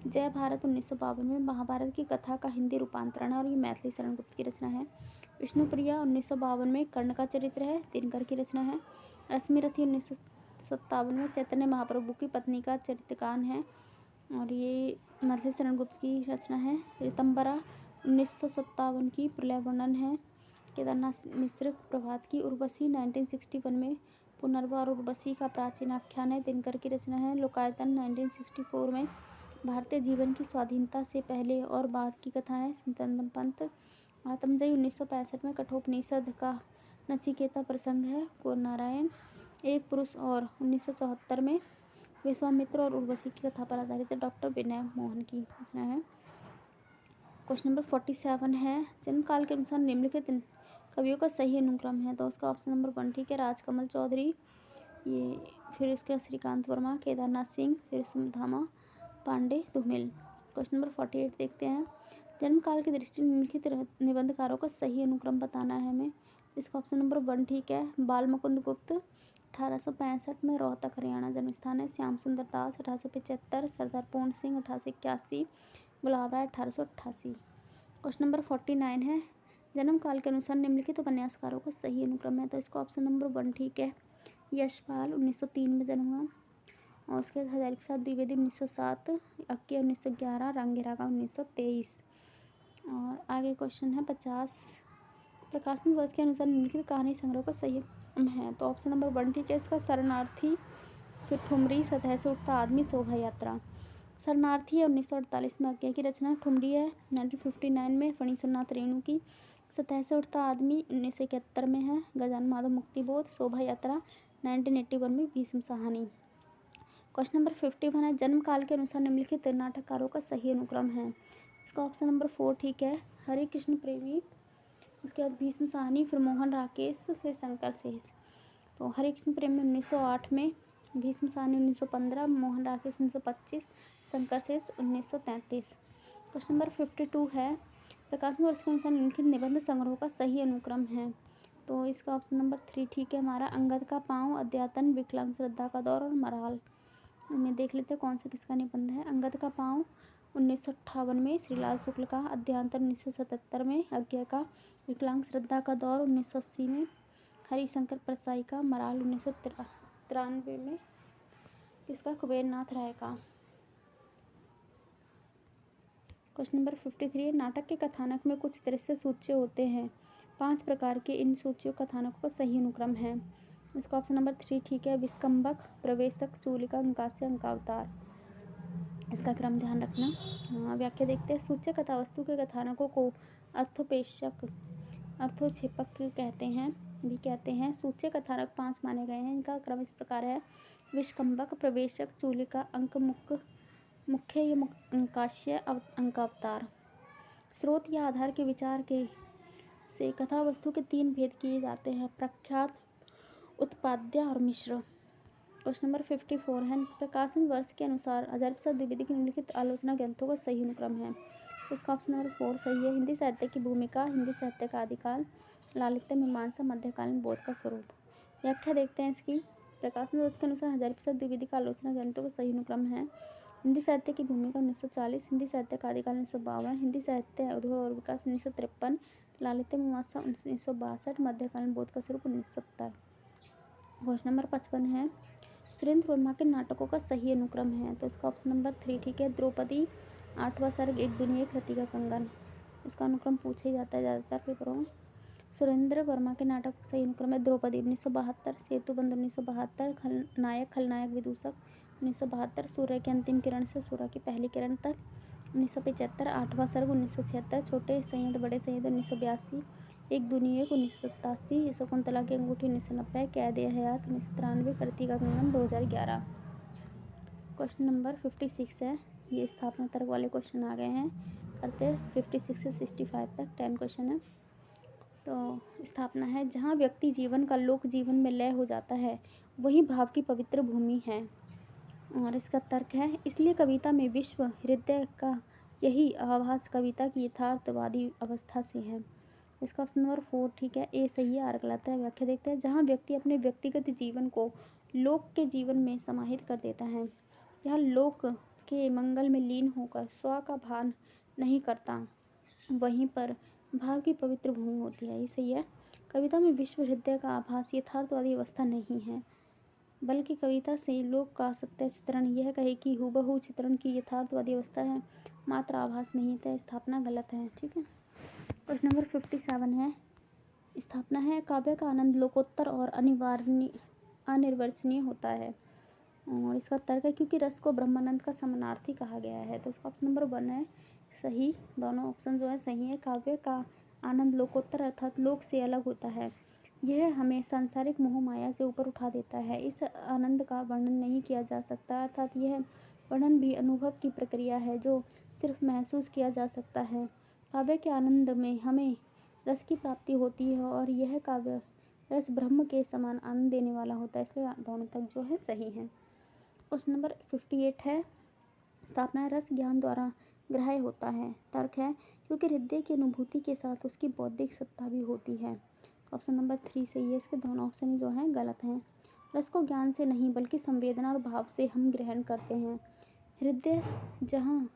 जय भारत 1952 में महाभारत की कथा का हिंदी रूपांतरण है और ये मैथिली शरण गुप्त की रचना है। विष्णुप्रिया 1952 में कर्ण का चरित्र है, दिनकर की रचना है। रश्मि रथी 1957 में चैतन्य महाप्रभु की पत्नी का चरित्रकान है और ये मैथिली शरण गुप्त की रचना है। ऋतंबरा 1957 की प्रलय वर्णन है। केदारनाथ मिश्र प्रभात की उर्वशी 1961 में पुनर्वार उर्वशी का प्राचीन आख्यान है। दिनकर की रचना है। लोकायतन 1964 में भारतीय जीवन की स्वाधीनता से पहले और बाद की कथाएं। स्वतंत्र पंत आत्मजयी 1965 में कठोपनिषद का नचिकेता प्रसंग है। को नारायण एक पुरुष और 1974 में विश्वामित्र और उर्वशी की कथा पर आधारित है। डॉक्टर विनय मोहन की रचना है। क्वेश्चन नंबर 47 है जन्म काल के अनुसार निम्नलिखित कवियों का सही अनुक्रम है। तो उसका ऑप्शन नंबर 1 ठीक है। राजकमल चौधरी, ये फिर उसके श्रीकांत वर्मा, केदारनाथ सिंह, फिर सुधामा पांडे, धूमिल। क्वेश्चन नंबर 48 देखते हैं। जन्म काल की दृष्टि निम्नलिखित निबंधकारों का सही अनुक्रम बताना है हमें। इसका ऑप्शन नंबर 1 ठीक है। बाल मुकुंद गुप्त 1865 में रोहतक हरियाणा जन्म स्थान है। श्याम सुंदर दास 1875, सरदार पूर्ण सिंह 1881, गुलाब राय 1888। क्वेश्चन नंबर 49 है जन्म काल के अनुसार निम्नलिखित उपन्यासकारों का सही अनुक्रम है। तो इसका ऑप्शन नंबर 1 ठीक है। यशपाल 1903 में जन्म हुआ और उसके बाद हजारी प्रसाद द्विवेदी 1907, अक्की 1911, रांगेरागा 1923। और आगे क्वेश्चन है 50 प्रकाशन वर्ष के अनुसार निम्नलिखित कहानी संग्रह का सही है। तो ऑप्शन नंबर 1 ठीक है। इसका शरणार्थी, फिर ठुमरी, सतह से उठता आदमी, शोभा यात्रा। शरणार्थी है 1948 में अज्ञा की रचना। ठुमरी है 1959 में फणीसुरनाथ रेणु की। सतह से उठता आदमी 1971 में है गजानन माधव मुक्तिबोध। शोभा यात्रा 1981 में भीष्म साहनी। क्वेश्चन नंबर 51 है जन्म काल के अनुसार निम्नलिखित नाटककारों का सही अनुक्रम है। इसका ऑप्शन नंबर 4 ठीक है। हरे कृष्ण प्रेमी, उसके बाद भीष्म साहनी, फिर मोहन राकेश, फिर शंकर शेष। तो हरे कृष्ण प्रेमी 1908 में, भीष्म साहनी 1915, मोहन राकेश 1925, शंकर शेष 1933। क्वेश्चन नंबर 52 है प्रकाशन वर्ष के अनुसार निम्नलिखित निबंध संग्रह का सही अनुक्रम है। तो इसका ऑप्शन नंबर 3 ठीक है हमारा। अंगद का पाँव, अद्यतन, विकलांग श्रद्धा का दौर और मराल। में देख लेते हैं कौन सा किसका निबंध है। अंगद का पाँव 1958 में श्रीलाल शुक्ल का, अध्यांतर 1977 में अज्ञा का, विकलांग श्रद्धा का दौर 1980 में हरिशंकर परसाई का, मराल 1993 में किसका, कुबेर नाथ राय का। क्वेश्चन नंबर 53 नाटक के कथानक में कुछ दृश्य सूच्य होते हैं। 5 प्रकार के इन सूच्यों कथानकों का सही अनुक्रम है। इसका ऑप्शन नंबर 3 ठीक है। विस्कंबक, प्रवेशक, चूलिका, अंकास्य, अंकावतार। इसका क्रम ध्यान रखना। व्याख्या देखते हैं। सूच्य कथा वस्तु के कथानकों को अर्थोपेशक, अर्थोक्षेपक कहते हैं। सूच्य कथानक 5 माने गए हैं। इनका क्रम इस प्रकार है। विस्कंबक, प्रवेशक, चूलिका, अंक मुख्य या अंकास्य, अंकावतार। स्रोत या आधार के विचार के से कथा वस्तु के 3 भेद किए जाते हैं, प्रख्यात, उत्पाद्य और मिश्र। क्वेश्चन नंबर 54 है प्रकाशन वर्ष के अनुसार हजारी प्रसाद द्विवेदी के निम्नलिखित आलोचना ग्रंथों का सही अनुक्रम है। इसका ऑप्शन नंबर 4 सही है। हिंदी साहित्य की भूमिका, हिंदी साहित्य का आदिकाल, लालित्य, मीमांसा, मध्यकालीन, बोध का स्वरूप। व्याख्या देखते हैं इसकी। प्रकाशन वर्ष के अनुसार हजारी प्रसाद द्विवेदी का आलोचना ग्रंथों का सही अनुक्रम है। हिंदी साहित्य की भूमिका 1940, हिंदी साहित्य का आदिकाल 1952, हिंदी साहित्य उद्भव और विकास 1953, लालित्य मीमांसा 1962, मध्यकालीन, बोध का स्वरूप 1970। क्वेश्चन नंबर 55 है सुरेंद्र वर्मा के नाटकों का सही अनुक्रम है। तो इसका ऑप्शन नंबर 3 ठीक है। द्रौपदी, 8वां सर्ग, एक दुनिया एक रति का कंगन। इसका अनुक्रम पूछा ही जाता है ज़्यादातर पेपरों में। सुरेंद्र वर्मा के नाटक का सही अनुक्रम है। द्रौपदी 1972, सेतुबंध 1972, खलनायक विदूषक 1972, सूर्य की अंतिम किरण से सूर्य की पहली किरण तक 1975, 8वां सर्ग 1976, छोटे संयंत्र बड़े संयंत्र 1982, एक दुनिया 1987, शकुंतला की अंगूठी 1990, कैद ए हयात 1993, करती का कंगन 2011। क्वेश्चन नंबर 56 है। ये स्थापना तर्क वाले क्वेश्चन आ गए हैं। करते हैं 56 से 65 तक 10 क्वेश्चन है। तो स्थापना है जहाँ व्यक्ति जीवन का लोक जीवन में लय हो जाता है वही भाव की पवित्र भूमि है। और इसका तर्क है इसलिए कविता में विश्व हृदय का यही आभास कविता की यथार्थवादी अवस्था से है। इसका ऑप्शन नंबर 4 ठीक है। ए सही है, आर गलत है। व्याख्या देखते हैं। जहाँ व्यक्ति अपने व्यक्तिगत जीवन को लोक के जीवन में समाहित कर देता है, यह लोक के मंगल में लीन होकर स्व का भान नहीं करता, वहीं पर भाव की पवित्र भूमि होती है। ये सही है। कविता में विश्व हृदय का आभास यथार्थवादी अवस्था नहीं है, बल्कि कविता से लोक का सत्य चित्रण यह कहे कि हूबहू चित्रण की यथार्थवादी अवस्था है, मात्र आभास नहीं है। स्थापना गलत है। ठीक है। क्वेश्चन नंबर 57 है स्थापना है काव्य का आनंद लोकोत्तर और अनिर्वचनीय होता है। और इसका तर्क है क्योंकि रस को ब्रह्मानंद का समानार्थी कहा गया है। तो इसका ऑप्शन नंबर 1 है सही। दोनों ऑप्शन जो है सही है। काव्य का आनंद लोकोत्तर अर्थात लोक से अलग होता है। यह हमें सांसारिक मोह माया से ऊपर उठा देता है। इस आनंद का वर्णन नहीं किया जा सकता, अर्थात यह वर्णन भी अनुभव की प्रक्रिया है जो सिर्फ महसूस किया जा सकता है। काव्य के आनंद में हमें रस की प्राप्ति होती है और यह काव्य रस ब्रह्म के समान आनंद देने वाला होता है, इसलिए दोनों तक जो है सही है। क्वेश्चन नंबर 58 है स्थापना रस ज्ञान द्वारा ग्राह्य होता है। तर्क है क्योंकि हृदय की अनुभूति के साथ उसकी बौद्धिक सत्ता भी होती है। ऑप्शन नंबर 3 सही है। इसके दोनों ऑप्शन जो हैं गलत हैं। रस को ज्ञान से नहीं बल्कि संवेदना और भाव से हम ग्रहण करते हैं। हृदय जहाँ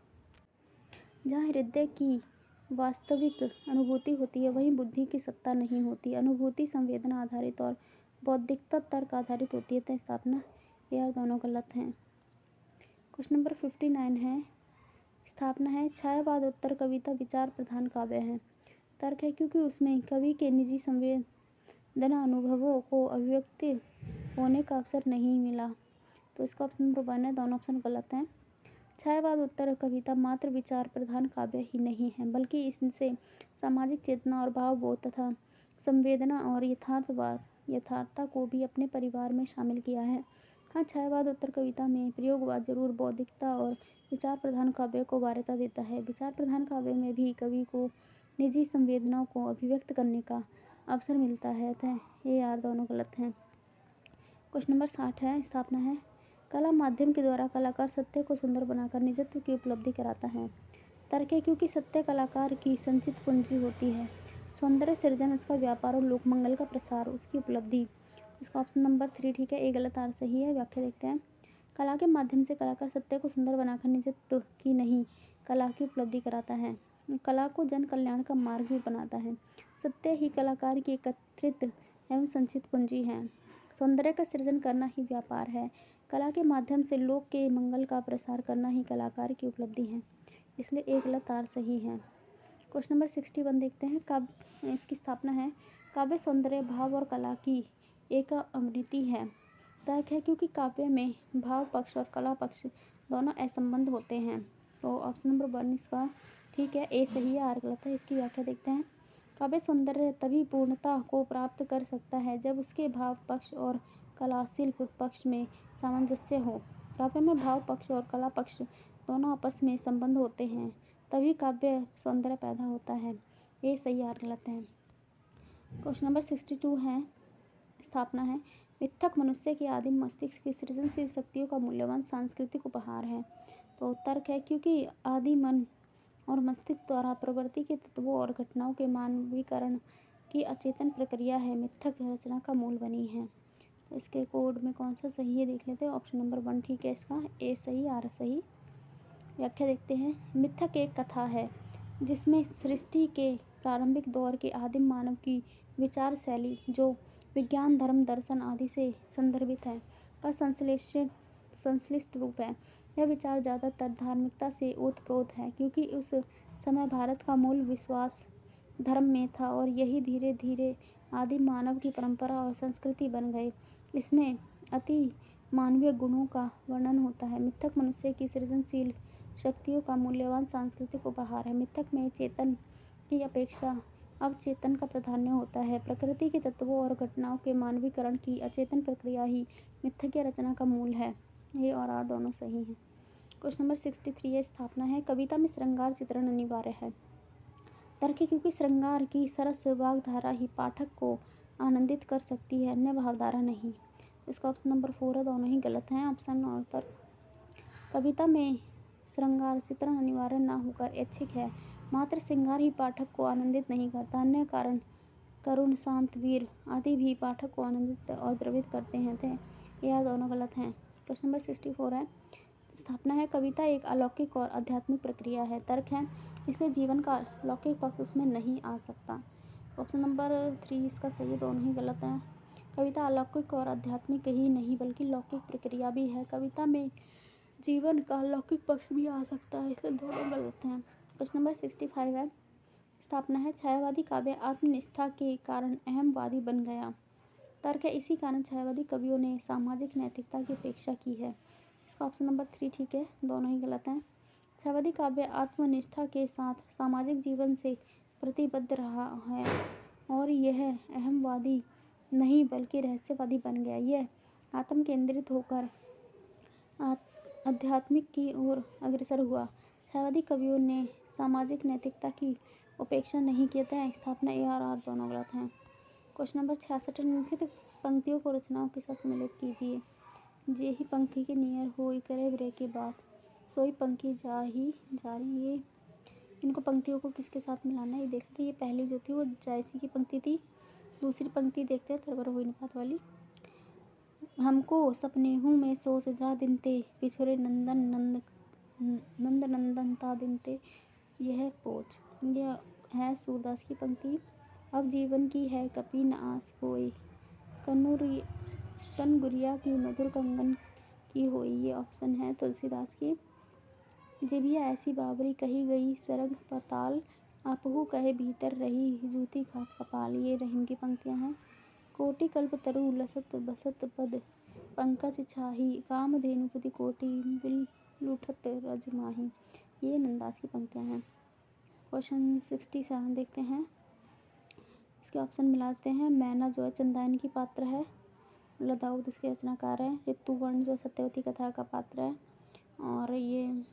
हृदय की वास्तविक अनुभूति होती है वहीं बुद्धि की सत्ता नहीं होती। अनुभूति संवेदना आधारित और बौद्धिकता तर्क आधारित होती है। तो स्थापना ये और दोनों गलत हैं। क्वेश्चन नंबर 59 है स्थापना है छायावाद उत्तर कविता विचार प्रधान काव्य है। तर्क है क्योंकि उसमें कवि के निजी संवेदना अनुभवों को अभिव्यक्ति होने का अवसर नहीं मिला। तो इसका ऑप्शन नंबर 1 है। दोनों ऑप्शन गलत हैं। छायावाद उत्तर कविता मात्र विचार प्रधान काव्य ही नहीं है बल्कि इनसे सामाजिक चेतना और भावबोध तथा संवेदना और यथार्थता को भी अपने परिवार में शामिल किया है। हाँ, छायावाद उत्तर कविता में प्रयोगवाद जरूर बौद्धिकता और विचार प्रधान काव्य को वार्यता देता है। विचार प्रधान काव्य में भी कवि को निजी संवेदनाओं को अभिव्यक्त करने का अवसर मिलता है। तो ये यार दोनों गलत हैं। क्वेश्चन नंबर 60 है स्थापना है कला माध्यम के द्वारा कलाकार सत्य को सुंदर बनाकर निजत्व की उपलब्धि कराता है। तर्क है क्योंकि सत्य कलाकार की संचित पूंजी होती है। सौंदर्य सृजन उसका व्यापार और लोकमंगल का प्रसार उसकी उपलब्धि। इसका ऑप्शन नंबर 3 ठीक है। ए गलत आर सही है। व्याख्या देखते हैं। कला के माध्यम से कलाकार सत्य को सुंदर बनाकर निजत्व की नहीं कला की उपलब्धि कराता है। कला को जन कल्याण का मार्ग भी बनाता है। सत्य ही कलाकार की एकत्रित एवं संचित पूंजी है। सौंदर्य का सृजन करना ही व्यापार है। कला के माध्यम से लोक के मंगल का प्रसार करना ही कलाकार की उपलब्धि है, इसलिए एक गलत आर सही है। क्वेश्चन नंबर 61 देखते हैं। काव्य इसकी स्थापना है काव्य सौंदर्य भाव और कला की एक अवनीति है। तर्क है क्योंकि काव्य में भाव पक्ष और कला पक्ष दोनों असंबद्ध होते हैं। तो ऑप्शन नंबर 1 इसका ठीक है। ए सही है आर गलत है। इसकी व्याख्या देखते हैं। काव्य सौंदर्य तभी पूर्णता को प्राप्त कर सकता है जब उसके भाव पक्ष और कला शिल्प पक्ष में सामंजस्य हो। काव्य में भाव पक्ष और कला पक्ष दोनों आपस में संबंध होते हैं, तभी काव्य सौंदर्य पैदा होता है। ये सही आर गलत है। क्वेश्चन नंबर 62 है स्थापना है मिथक मनुष्य के आदिम मस्तिष्क की सृजनशील शक्तियों का मूल्यवान सांस्कृतिक उपहार है। तो तर्क है क्योंकि आदि मन और मस्तिष्क द्वारा प्रवृत्ति के तत्वों और घटनाओं के मानवीकरण की अचेतन प्रक्रिया है मिथक रचना का मूल बनी है। तो इसके कोड में कौन सा सही है देख लेते हैं। ऑप्शन नंबर 1 ठीक है। इसका ए सही आर सही। व्याख्या देखते हैं। मिथक एक कथा है जिसमें सृष्टि के प्रारंभिक दौर के आदिम मानव की विचार शैली जो विज्ञान धर्म दर्शन आदि से संदर्भित है का संश्लिष्ट रूप है। यह विचार ज़्यादातर धार्मिकता से ओतप्रोत है क्योंकि उस समय भारत का मूल विश्वास धर्म में था और यही धीरे धीरे आदिम मानव की परंपरा और संस्कृति बन गए। इसमें अति मानवीय गुणों का वर्णन होता है। मिथक मनुष्य की सृजनशील शक्तियों का मूल्यवान सांस्कृतिक उपहार है। मिथक में चेतन की अपेक्षा अवचेतन का प्राधान्य होता है। प्रकृति के तत्वों और घटनाओं के मानवीकरण की अचेतन प्रक्रिया ही मिथक रचना का मूल है। ए और आर दोनों सही हैं। क्वेश्चन नंबर 63 है स्थापना है कविता में श्रृंगार चित्रण अनिवार्य है। तर्क है क्योंकि श्रृंगार की सरस वाग्धारा ही पाठक को आनंदित कर सकती है, अन्य भावधारा नहीं। इसका ऑप्शन नंबर 4 है। दोनों ही गलत हैं ऑप्शन और तर्क। कविता में श्रृंगार चित्रण अनिवार्य न होकर ऐच्छिक है। मात्र श्रृंगार ही पाठक को आनंदित नहीं करता, अन्य कारण करुण शांत वीर आदि भी पाठक को आनंदित और द्रवित करते हैं। थे यह दोनों गलत हैं। क्वेश्चन नंबर 64 है स्थापना है कविता एक अलौकिक और आध्यात्मिक प्रक्रिया है। तर्क है इसलिए जीवन का लौकिक पक्ष उसमें नहीं आ सकता। ऑप्शन नंबर 3 इसका सही। दोनों ही गलत हैं। कविता अलौकिक और आध्यात्मिक ही नहीं बल्कि लौकिक प्रक्रिया भी है। कविता में जीवन का लौकिक पक्ष भी आ सकता है, इसलिए दोनों गलत हैं। क्वेश्चन नंबर 65 है स्थापना है। छायावादी काव्य आत्मनिष्ठा के कारण अहमवादी बन गया। तर्क है, इसी कारण छायावादी कवियों ने सामाजिक नैतिकता की उपेक्षा की है। इसका ऑप्शन नंबर 3 ठीक है, दोनों ही गलत हैं। छायावादी काव्य आत्मनिष्ठा के साथ सामाजिक जीवन से प्रतिबद्ध रहा है और यह अहमवादी नहीं बल्कि रहस्यवादी बन गया। यह आत्म केंद्रित होकर आध्यात्मिक की ओर अग्रसर हुआ। छायावादी कवियों ने सामाजिक नैतिकता की उपेक्षा नहीं की, अतः स्थापना ए और आर दोनों गलत हैं। क्वेश्चन नंबर 66, निम्नलिखित पंक्तियों को रचनाओं के साथ सम्मिलित कीजिए। जे ही पंखी के नियर होई करे ब्रे की बात, सोई पंखी जा ही जा रही। ये इनको पंक्तियों को किसके साथ मिलाना है ये देख लेते हैं। ये पहली जो थी वो जायसी की पंक्ति थी। दूसरी पंक्ति देखते हैं, तरबर हुई निपात वाली। हमको सपने हूँ मैं सोच जा दिन ते, पिछोरे नंद नंदन ता दिन ते यह पोच। यह है सूरदास की पंक्ति। अब जीवन की है कपि न आस होए, कनगुरिया की मधुर कंगन की होई। ये ऑप्शन है तुलसीदास की। जिभिया ऐसी बाबरी कही गई सरग पताल, आपहु कहे भीतर रही जूती खात कपाल। ये रहीम की पंक्तियां हैं। कोटि कल्प तरु लसत बसत पद, पंकज छाही कामधेनु पति कोटि, बिल लूठत रज माही। ये नंदास की पंक्तियां हैं। क्वेश्चन 67 देखते हैं। इसके ऑप्शन मिलाते हैं। मैना जो है चंदायन की पात्र है, लदाउद इसके रचनाकार है। ऋतुवर्ण जो सत्यवती कथा का पात्र है और ये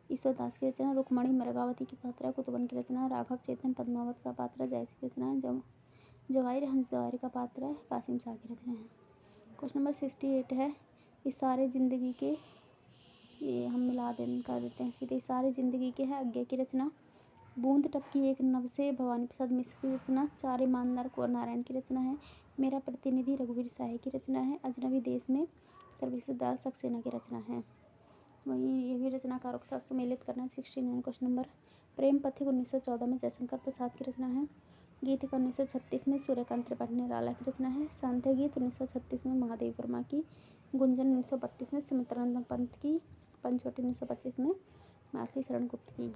ईश्वरदास की रचना। रुक्मणी मृगावती की पात्र है, कुतुबन की रचना। राघव चेतन पद्मावत का पात्र है, जयसी की रचना है। जवाहिर हंस जवाहिर का पात्र है, कासिम शाह की रचना है। क्वेश्चन नंबर 68 है। इस सारे जिंदगी के, ये हम मिला कर देते हैं सीधे। इस सारे जिंदगी के है अज्ञे की रचना। बूंद टपकी एक नभ से भवानी प्रसाद मिश्र की रचना। चार ईमानदार कुंवर नारायण की रचना है। मेरा प्रतिनिधि रघुवीर साहे की रचना है। अजनबी देश में सर्वदास सक्सेना की रचना है। वहीं ये भी रचनाकारों के साथ सम्मिलित करना है। 69 क्वेश्चन नंबर। प्रेम पथिक 1914 में जयशंकर प्रसाद की रचना है। गीत का 1936 में सूर्यकांत त्रिपाठी निराला की रचना है। सांध्य गीत 1936 में महादेव वर्मा की। गुंजन 1932 में सुमित्रानंद पंत की। पंचवटी 1925 में माथली शरण गुप्त की।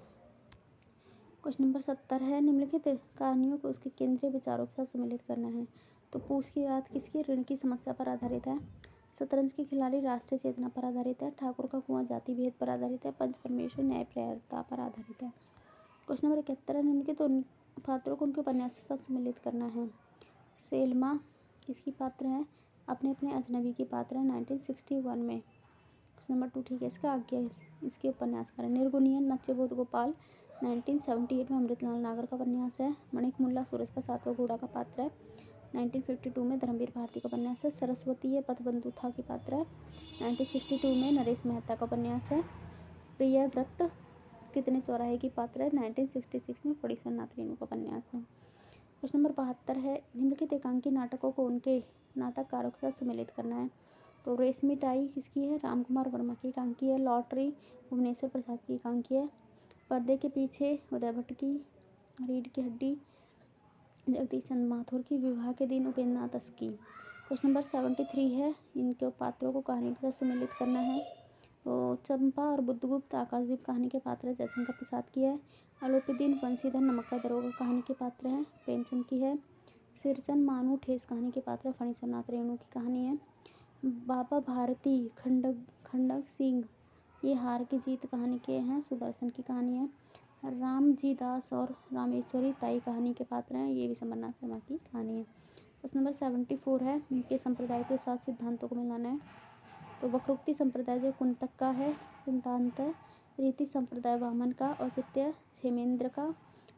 क्वेश्चन नंबर 70 है। निम्नलिखित कहानियों को उसके केंद्रीय विचारों के साथ सम्मिलित करना है। तो पूस की रात किसकी, ऋण की समस्या पर आधारित है। शतरंज के खिलाड़ी राष्ट्रीय चेतना पर आधारित है। ठाकुर का कुआं जाति भेद पर आधारित है। पंच परमेश्वर न्यायप्रियता पर आधारित है। क्वेश्चन नंबर 71 है। निम्नलिखित उन पात्रों को उनके उपन्यास के साथ सम्मिलित करना है। सेल्मा किसकी पात्र है, अपने अपने अजनबी की पात्र है, 1961 में। क्वेश्चन नंबर 2 ठीक है। इसका आज्ञा इसके उपन्यासकार है। निर्गुणियन नच्चबोध गोपाल 1978 में अमृतलाल नागर का उपन्यास है। मणिक मुल्ला सूरज का सातवां घोड़ा का पात्र है, 1952 में धर्मवीर भारती का उपन्यास है। सरस्वती ये पथबंधु था की पात्र है, 1962 में नरेश मेहता का उपन्यास है। प्रिय व्रत कितने चौराहे की पात्र है, 1966 में फणीश्वरनाथ रेणु का उपन्यास है। क्वेश्चन नंबर 72 है। निम्नलिखित एकांकी नाटकों को उनके नाटककारों के साथ सम्मिलित करना है। तो रेशमी टाई किसकी है, रामकुमार वर्मा की एकांकी है। लॉटरी भुवनेश्वर प्रसाद की एकांकी है। पर्दे के पीछे उदय भट्ट की। रीढ़ की हड्डी जगदीश चंद्र माथुर की। विवाह के दिन उपेंद्र नाथ दस की। क्वेश्चन नंबर 73 है। इनके पात्रों को कहानी के साथ सम्मिलित करना है। तो चंपा और बुद्धगुप्त आकाशदीप कहानी के पात्र जयशंकर प्रसाद की है। अलोपीदीन बंशीधर नमक का दरोगा कहानी के पात्र हैं, प्रेमचंद की है। सिरचन मानू ठेस कहानी के पात्र फणीश्वरनाथ रेणु की कहानी है। बाबा भारती खंडक सिंह ये हार की जीत कहानी के हैं, सुदर्शन की कहानी है। राम जी दास और रामेश्वरी ताई कहानी के पात्र हैं, ये भी समरनाथ शर्मा की कहानी है। क्वेश्चन नंबर 74 है। इनके संप्रदाय के साथ सिद्धांतों को मिलाना है। तो वक्रोक्ति संप्रदाय जो कुंतक का है सिद्धांत है। रीति संप्रदाय वामन का। औचित्य क्षेमेंद्र का।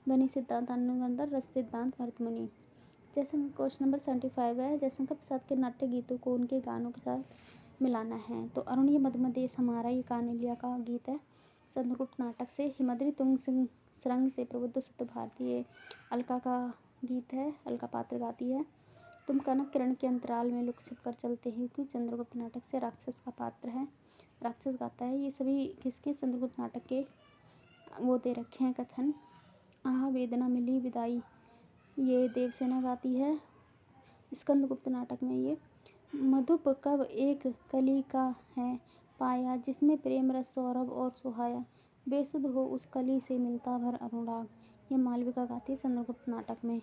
ध्वनि सिद्धांत अनुबंधर। रस सिद्धांत भरतमुनि। क्वेश्चन नंबर 75 है। जयशंकर प्रसाद के नाट्य गीतों को उनके गानों के साथ मिलाना है। तो अरुणिय मध्यमदेश हमारा ये कानलिया का गीत है चंद्रगुप्त नाटक से। हिमद्री तुंग सिंह सरंग से प्रबुद्ध सत्य भारतीय अलका का गीत है, अलका पात्र गाती है। तुम कनक किरण के अंतराल में लुक छुप कर चलते हैं क्यों चंद्रगुप्त नाटक से राक्षस का पात्र है, राक्षस गाता है। ये सभी किसके, चंद्रगुप्त नाटक के वो दे रखे हैं कथन। आह वेदना मिली विदाई ये देवसेना गाती है स्कंदगुप्त नाटक में। ये मधुप कब एक कली का है पाया, जिसमें प्रेम रस सौरभ और सुहाया, बेसुध हो उस कली से मिलता भर अनुराग। ये मालविका गाती है चंद्रगुप्त नाटक में।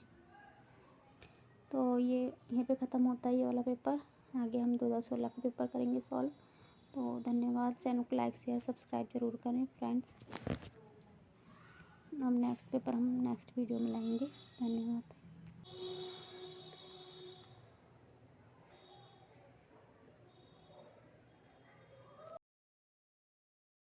तो ये यहीं पे ख़त्म होता है ये वाला पेपर। आगे हम 2016 का पेपर करेंगे सॉल्व। तो धन्यवाद। चैनल को लाइक शेयर सब्सक्राइब ज़रूर करें फ्रेंड्स। हम नेक्स्ट वीडियो में लाएंगे। धन्यवाद।